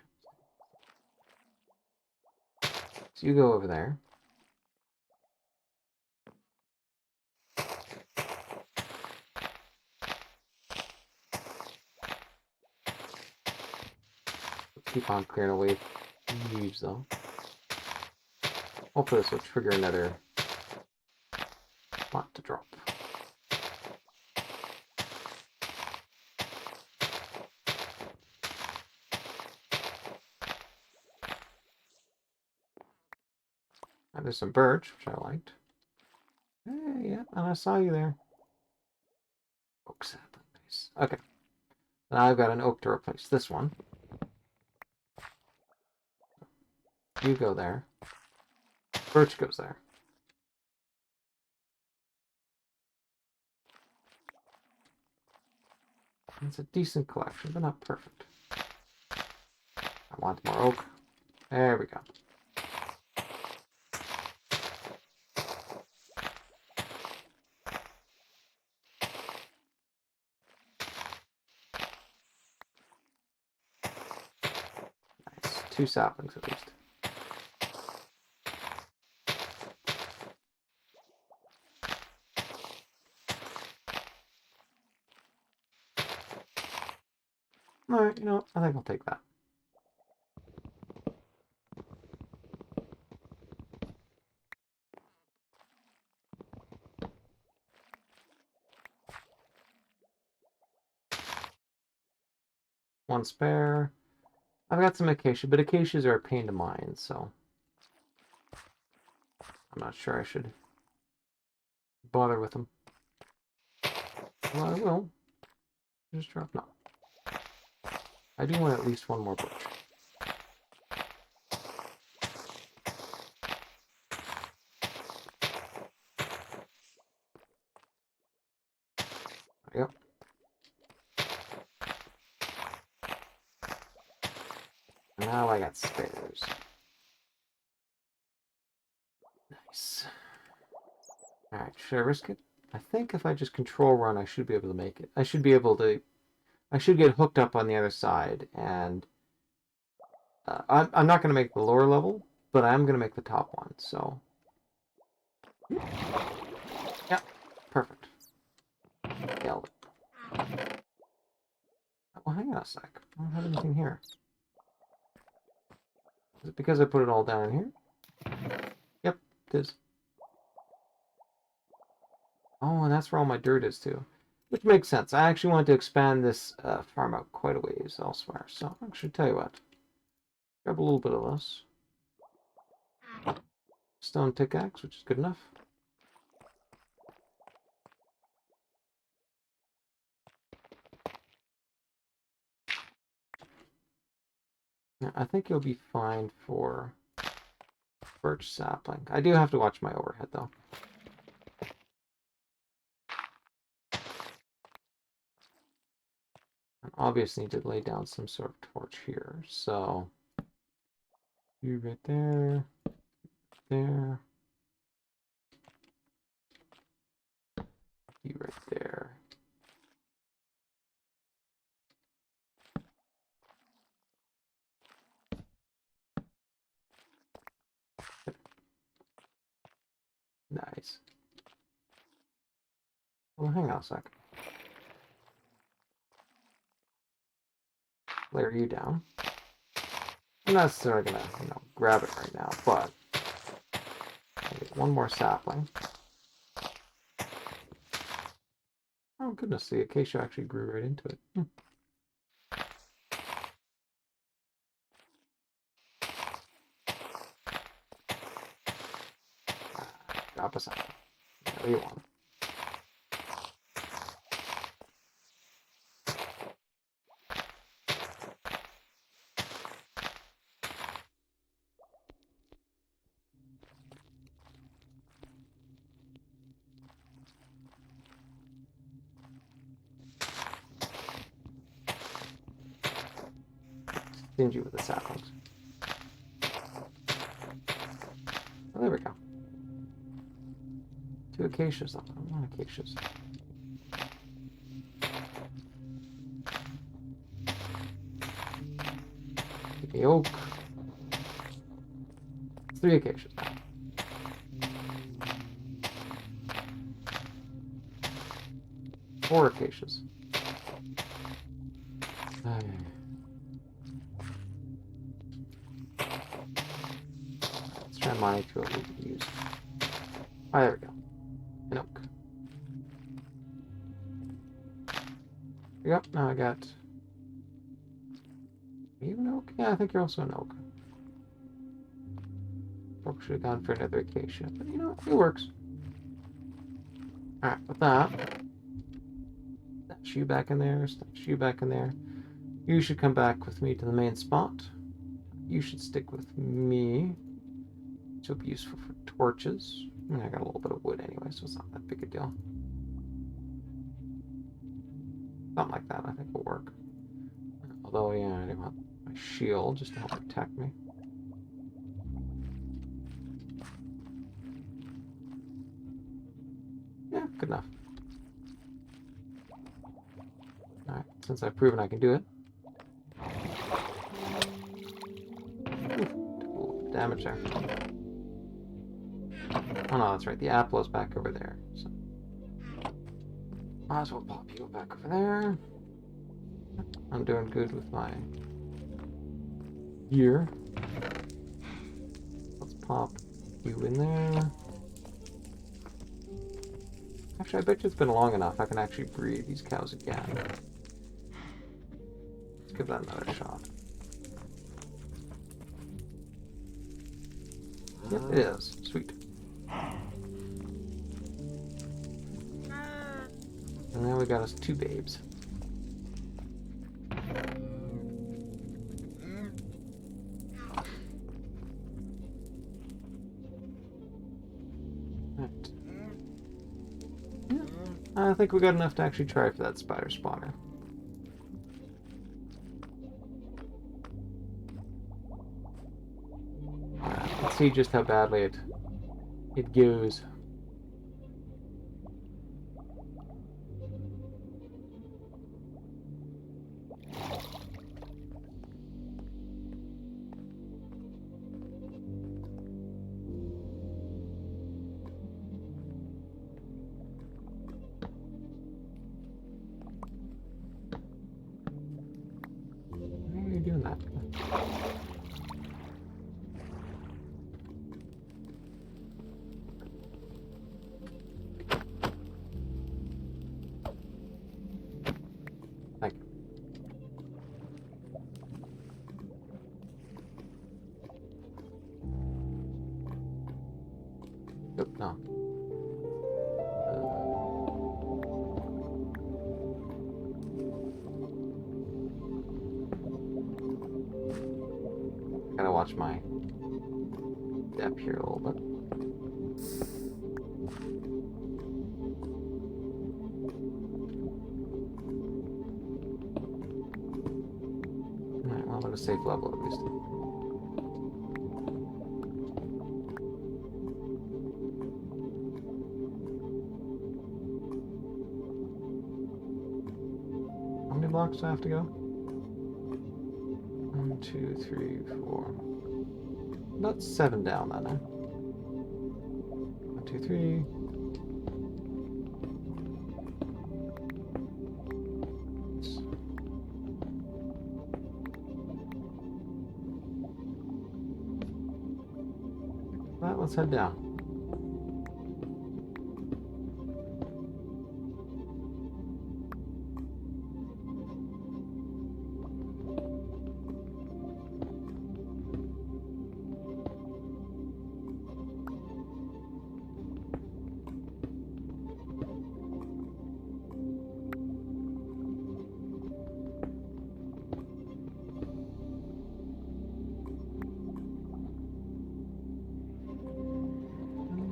[SPEAKER 1] So you go over there. Keep on clearing away leaves, though. Hopefully this will trigger another spot to drop. And there's some birch, which I liked. Hey, yeah, and I saw you there. Oak sapling, nice. Okay. Now I've got an oak to replace this one. You go there. Birch goes there. It's a decent collection, but not perfect. I want more oak. There we go. Nice. 2 saplings at least. Alright, you know what? I think I'll take that. One spare. I've got some acacia, but acacias are a pain to mine, so I'm not sure I should bother with them. Well, I will. Just drop. No. I do want at least one more birch. There we go. Now I got spares. Nice. Alright, should I risk it? I think if I just control run, I should be able to make it. I should be able to... I should get hooked up on the other side, and... I'm not going to make the lower level, but I'm going to make the top one, so... Yep, perfect. Nailed it. Oh, hang on a sec. I don't have anything here. Is it because I put it all down here? Yep, it is. Oh, and that's where all my dirt is, too. Which makes sense. I actually want to expand this farm out quite a ways elsewhere. So, actually, tell you what. Grab a little bit of this. Stone pickaxe, which is good enough. Yeah, I think you'll be fine for birch sapling. I do have to watch my overhead, though. I obviously need to lay down some sort of torch here. So, you right there, there, you right there. Nice. Well, hang on a sec. Layer you down. I'm not necessarily gonna, grab it right now, but I'll get one more sapling. Oh goodness, the acacia actually grew right into it. Drop a sapling. There you want. stingy with the saplings. Oh, there we go. 2 acacias. I don't want acacias. Take a oak. 3 acacias. 4 acacias. Let's try mining to what we can use. Oh, there we go. An oak. Yep, now I got... Are you an oak? Yeah, I think you're also an oak. Probably should have gone for another acacia, but you know what? It works. Alright, with that, stash you back in there, stash you back in there. You should come back with me to the main spot. You should stick with me, which will be useful for torches. I mean, I got a little bit of wood anyway, so it's not that big a deal. Something like that, I think, will work. Although, yeah, I do want my shield just to help protect me. Yeah, good enough. Alright, since I've proven I can do it. Ooh, took a little bit of damage there. Oh no, that's right, the apple is back over there. So might as well pop you back over there. I'm doing good with my gear. Let's pop you in there. Actually, I bet you it's been long enough. I can actually breed these cows again. Let's give that another shot. Yep, it is. Sweet. And now we got us 2 babes. Right. Yeah, I think we got enough to actually try for that spider spawner. Let's see just how badly it goes. Why are you doing that? Thank you. Nope, no. Gotta watch my depth here a little bit. Alright, well, I'm at a safe level at least. How many blocks do I have to go? 1, 2, 3, 4. That's 7 down then, eh? 1, 2, 3. Well, let's head down.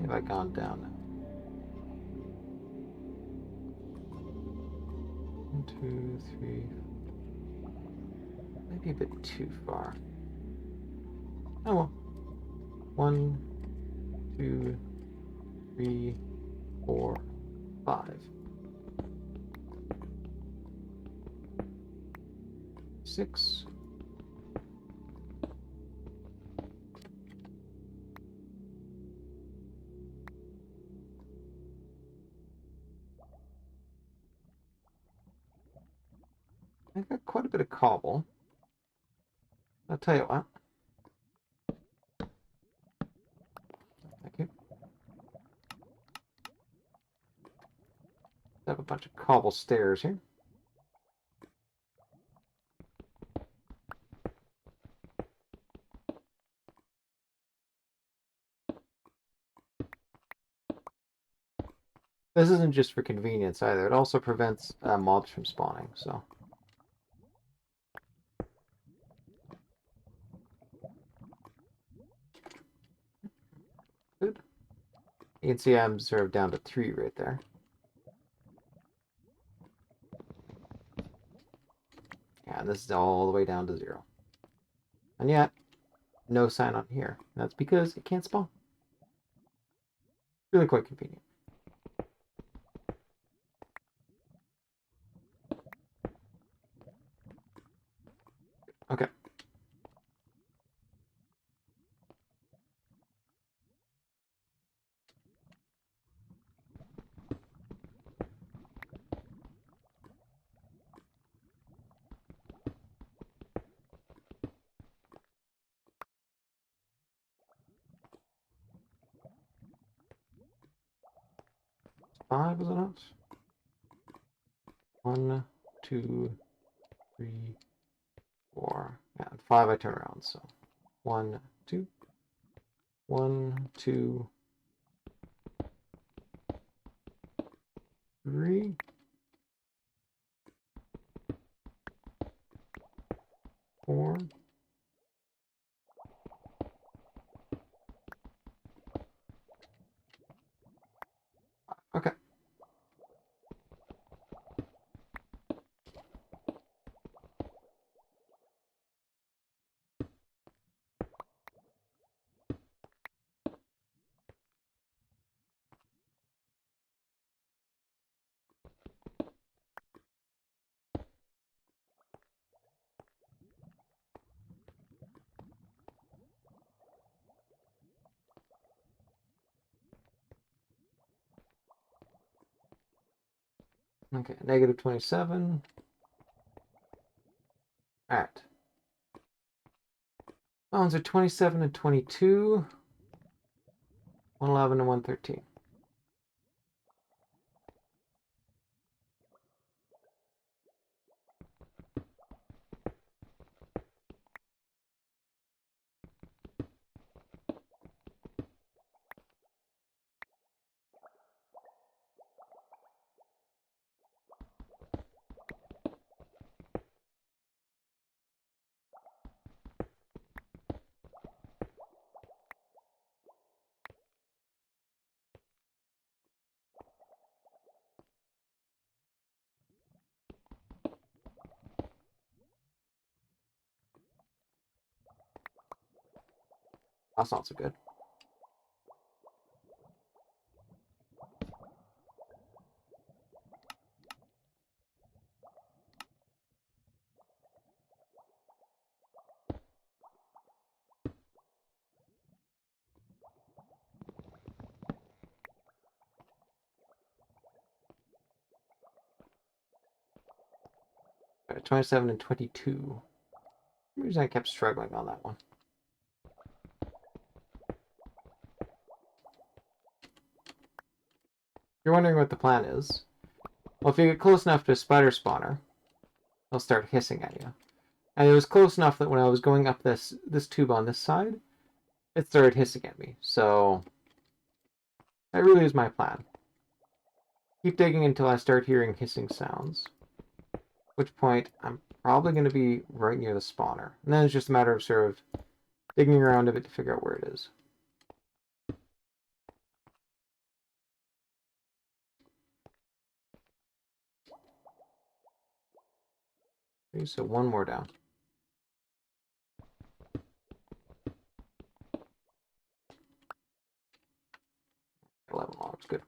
[SPEAKER 1] Have I gone down now? 1, 2, 3. Might be a bit too far. Oh well. 1, 2, 3, 4, 5. 6. I got quite a bit of cobble. I'll tell you what. Thank you. I have a bunch of cobble stairs here. This isn't just for convenience either. It also prevents mobs from spawning, so. Good. You can see I'm sort of down to 3 right there. Yeah, and this is all the way down to 0. And yet, no sign on here. That's because it can't spawn. Really quite convenient. Okay. Five, is it not? 1, 2, 3, 4. Yeah, and 5 I turn around, so 1, 2. 1, 2, 3. 4. Okay. Okay, negative 27. Alright. Bones are 27 and 22. 111 and 113. That's not so good. Alright, 27 and 22. For some reason I kept struggling on that one. You're wondering what the plan is. Well, if you get close enough to a spider spawner, they'll start hissing at you. And it was close enough that when I was going up this tube on this side, it started hissing at me. So that really is my plan. Keep digging until I start hearing hissing sounds. At which point I'm probably going to be right near the spawner. And then it's just a matter of sort of digging around a bit to figure out where it is. Okay, so one more down. looks good.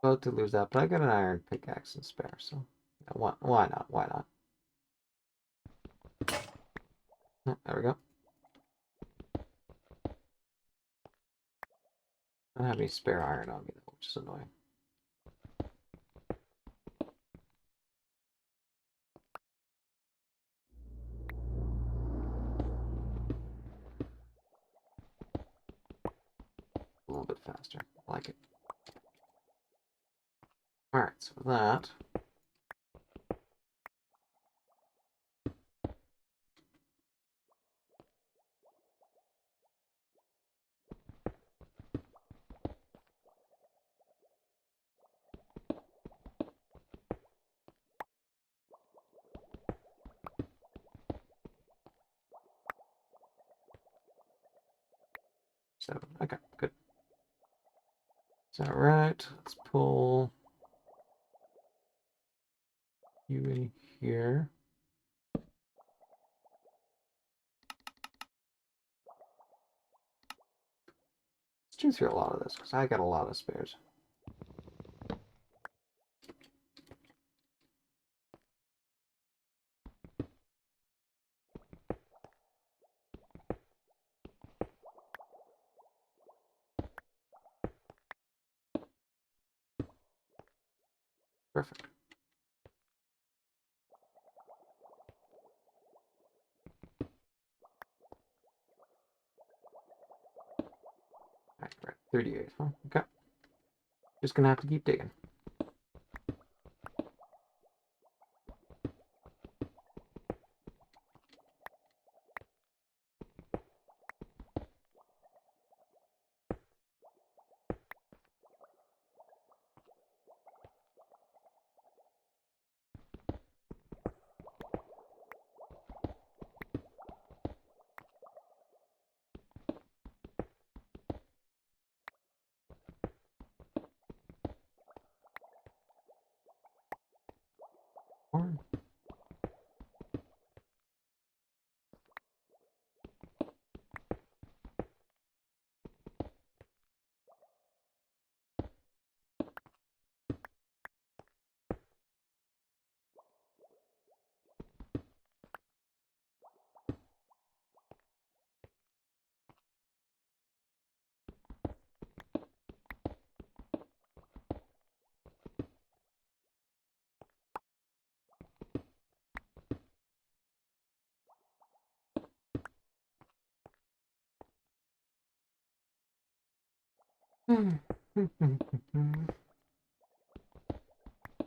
[SPEAKER 1] About to lose that, but I got an iron pickaxe and spare, so why not? Why not? Oh, there we go. I don't have any spare iron on me though, which is annoying. A little bit faster. I like it. Alright, so with that. So, okay, good. Is that right? Let's pull you in here. Let's do through a lot of this, because I got a lot of spares. Perfect. Right, 38, huh? Okay. Just gonna have to keep digging. Or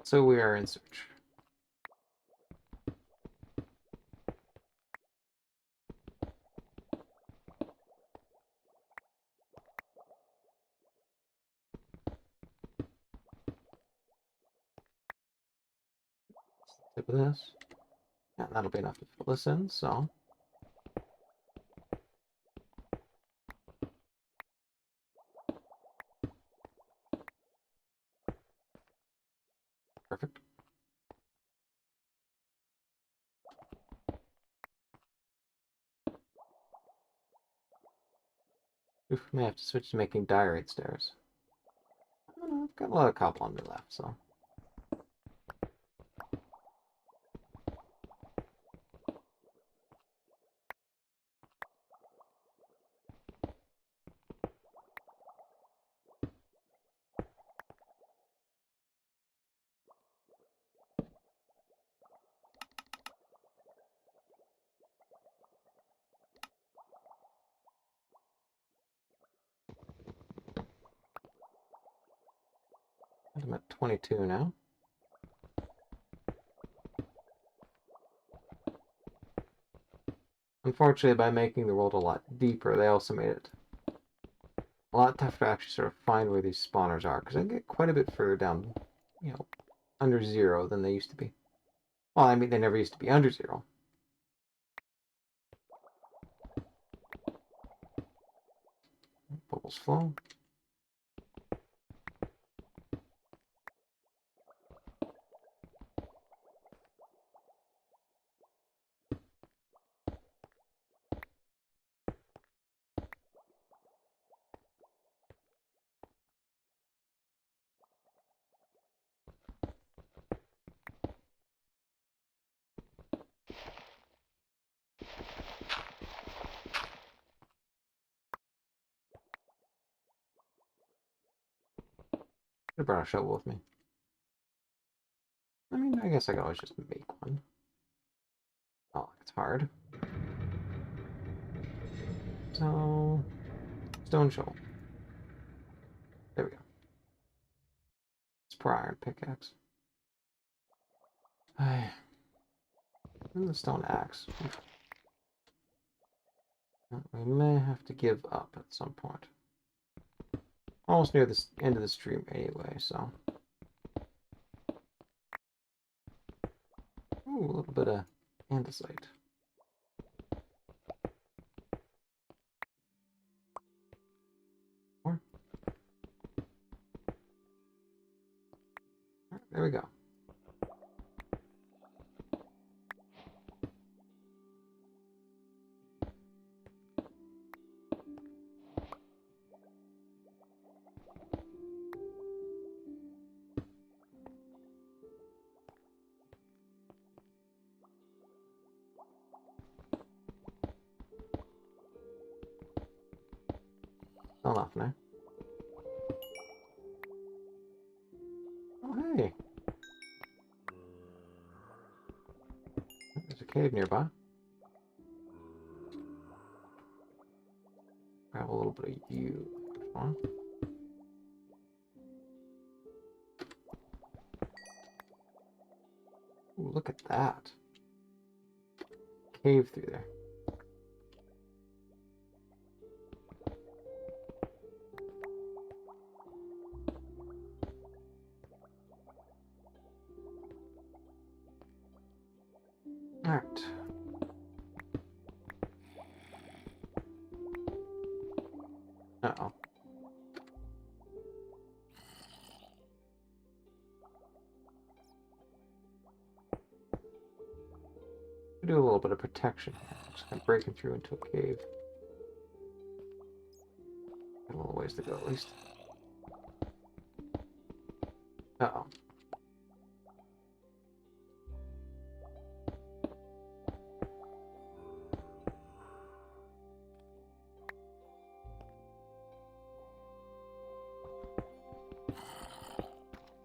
[SPEAKER 1] so we are in search. Tip of this. Yeah, that'll be enough to fill this in, so. Perfect. Oof, may have to switch to making diorite stairs. I don't know, I've got a lot of cobble on me left, so. I'm at 22 now. Unfortunately, by making the world a lot deeper, they also made it a lot tougher to actually sort of find where these spawners are, because they get quite a bit further down, under 0 than they used to be. Well, I mean, they never used to be under 0. Bubbles flow. have brought a shovel with me. I mean, I guess I could always just make one. Oh, it's hard. So, stone shovel. There we go. It's per iron pickaxe. And the stone axe. We may have to give up at some point. Almost near the end of the stream anyway, so. Ooh, a little bit of andesite. More. Right, there we go. Enough now. Oh, hey. There's a cave nearby. Grab a little bit of you. Huh? Ooh, look at that. Cave through there. Alright. Uh-oh. Do a little bit of protection here. Just kind of breaking through into a cave. Got a little ways to go at least. Uh-oh.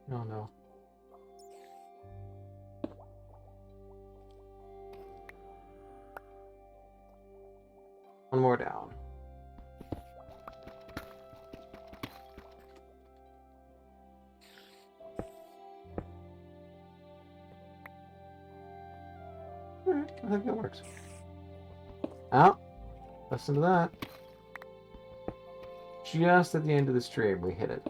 [SPEAKER 1] No, no. One more down. Alright, I think that works. Oh, listen to that. Just at the end of the stream, we hit it.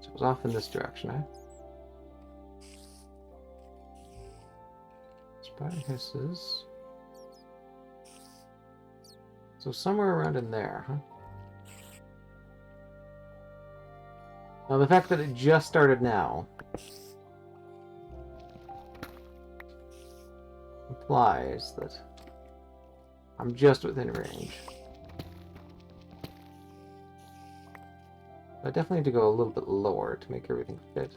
[SPEAKER 1] So it was off in this direction, eh? Spider hisses. So somewhere around in there, huh? Now the fact that it just started now implies that I'm just within range. I definitely need to go a little bit lower to make everything fit.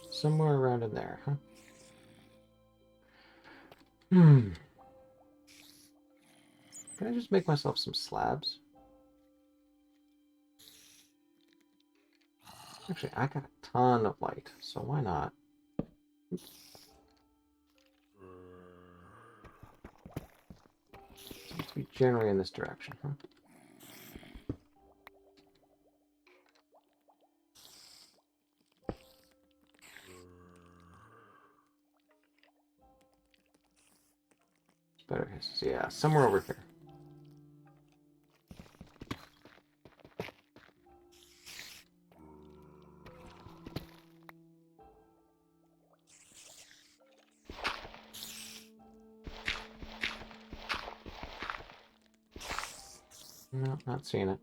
[SPEAKER 1] Somewhere around in there, huh? Can I just make myself some slabs? Actually, I got a ton of light, so why not? Oops. Seems to be generally in this direction, huh? Better hisses. Yeah, somewhere over here. No, not seeing it.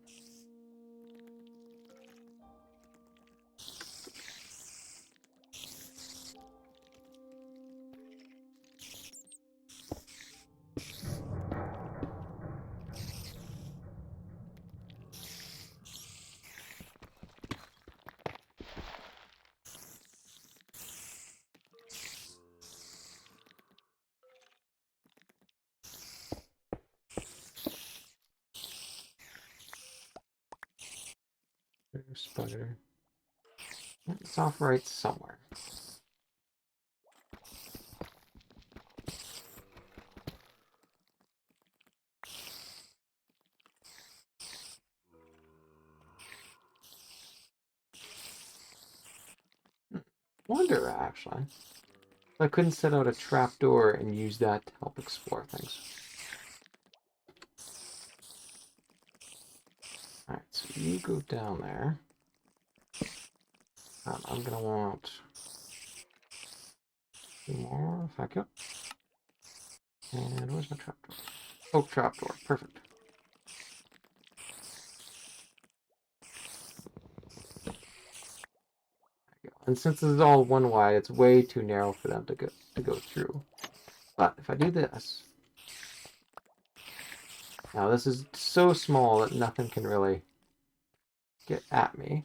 [SPEAKER 1] Spider. It's off right somewhere. Wonder, actually. I couldn't set out a trapdoor and use that to help explore things. Alright, so you go down there. I'm gonna want 2 more. Thank you. And where's my trapdoor? Oak trapdoor. Perfect. There you go. And since this is all one wide, it's way too narrow for them to go through. But if I do this, now this is so small that nothing can really get at me.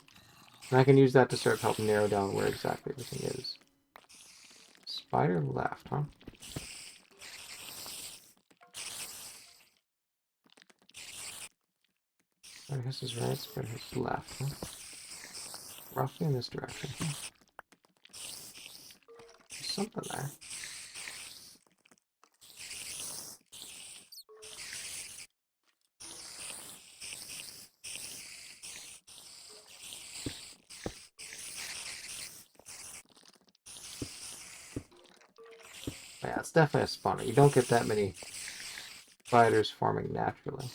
[SPEAKER 1] And I can use that to sort of help narrow down where exactly everything is. Spider left, huh? Spider hiss is right, spider hiss left, huh? Roughly in this direction. Huh? There's something there. Yeah, it's definitely a spawner. You don't get that many spiders forming naturally.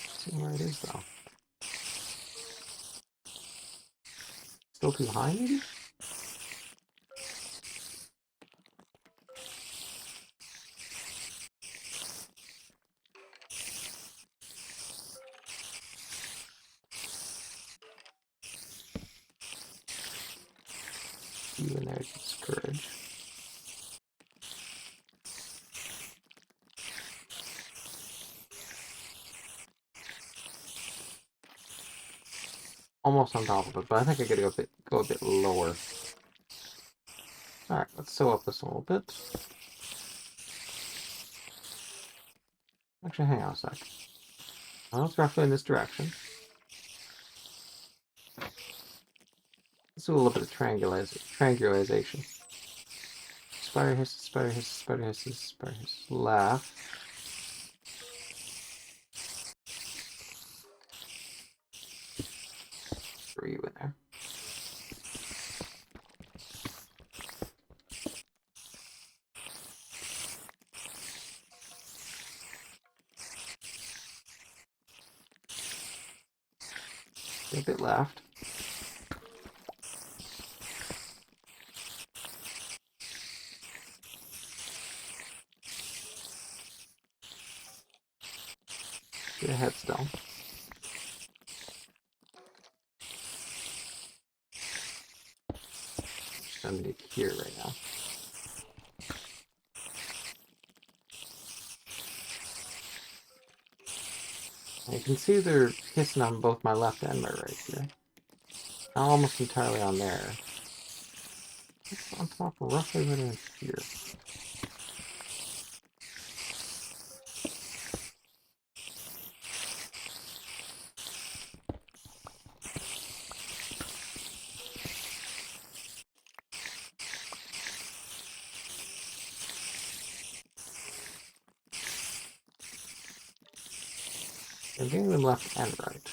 [SPEAKER 1] Let's see where it is, though. Still too high, maybe? Even there, it's courage. Almost on top of it, but I think I gotta go a bit lower. Alright, let's sew up this a little bit. Actually, hang on a sec. Well, it's roughly in this direction. Let's do a little bit of triangulation. Spider hisses, spider hisses, spider hisses, spider hisses left. 3 in there. A bit left. Get a head still. Just underneath here right now. And you can see they're hissing on both my left and my right here. Almost entirely on there. It's on top, roughly right in here. I'm getting them left and right.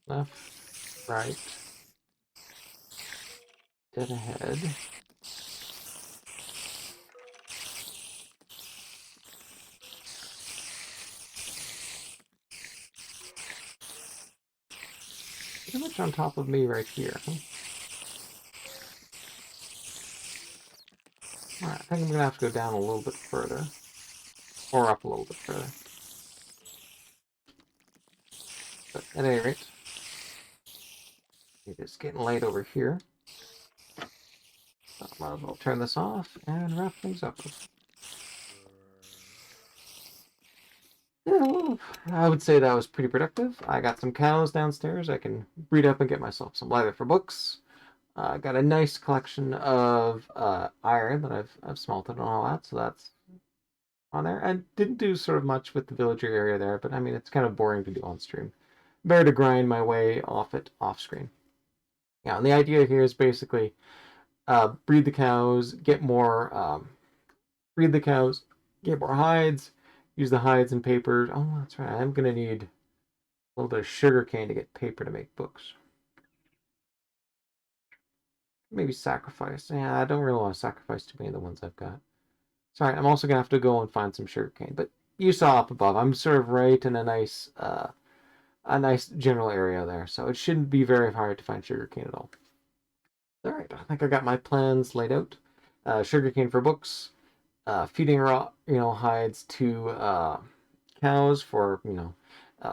[SPEAKER 1] Left, right, dead ahead. much on top of me right here. Huh? Alright, I think I'm going to have to go down a little bit further. Or up a little bit further. But at any rate, it is getting light over here. So I might as well turn this off and wrap things up. Yeah, I would say that was pretty productive. I got some cows downstairs. I can breed up and get myself some leather for books. I got a nice collection of iron that I've smelted and all that, so that's on there. I didn't do sort of much with the villager area there, but I mean it's kind of boring to do on stream. Better to grind my way off it off screen. Yeah, and the idea here is basically breed the cows, get more breed the cows, get more hides, use the hides and paper. Oh, that's right. I'm gonna need a little bit of sugar cane to get paper to make books. Maybe sacrifice. Yeah, I don't really want to sacrifice too many of the ones I've got. Sorry, I'm also gonna have to go and find some sugar cane. But you saw up above, I'm sort of right in a nice general area there, so it shouldn't be very hard to find sugar cane at all. All right, I think I got my plans laid out. Sugar cane for books, feeding raw, hides to cows for,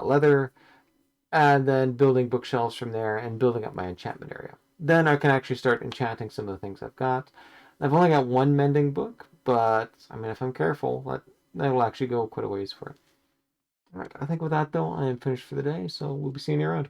[SPEAKER 1] leather, and then building bookshelves from there and building up my enchantment area. Then I can actually start enchanting some of the things I've got. I've only got one mending book, but I mean, if I'm careful, that will actually go quite a ways for it. All right, I think with that though, I am finished for the day, so we'll be seeing you around.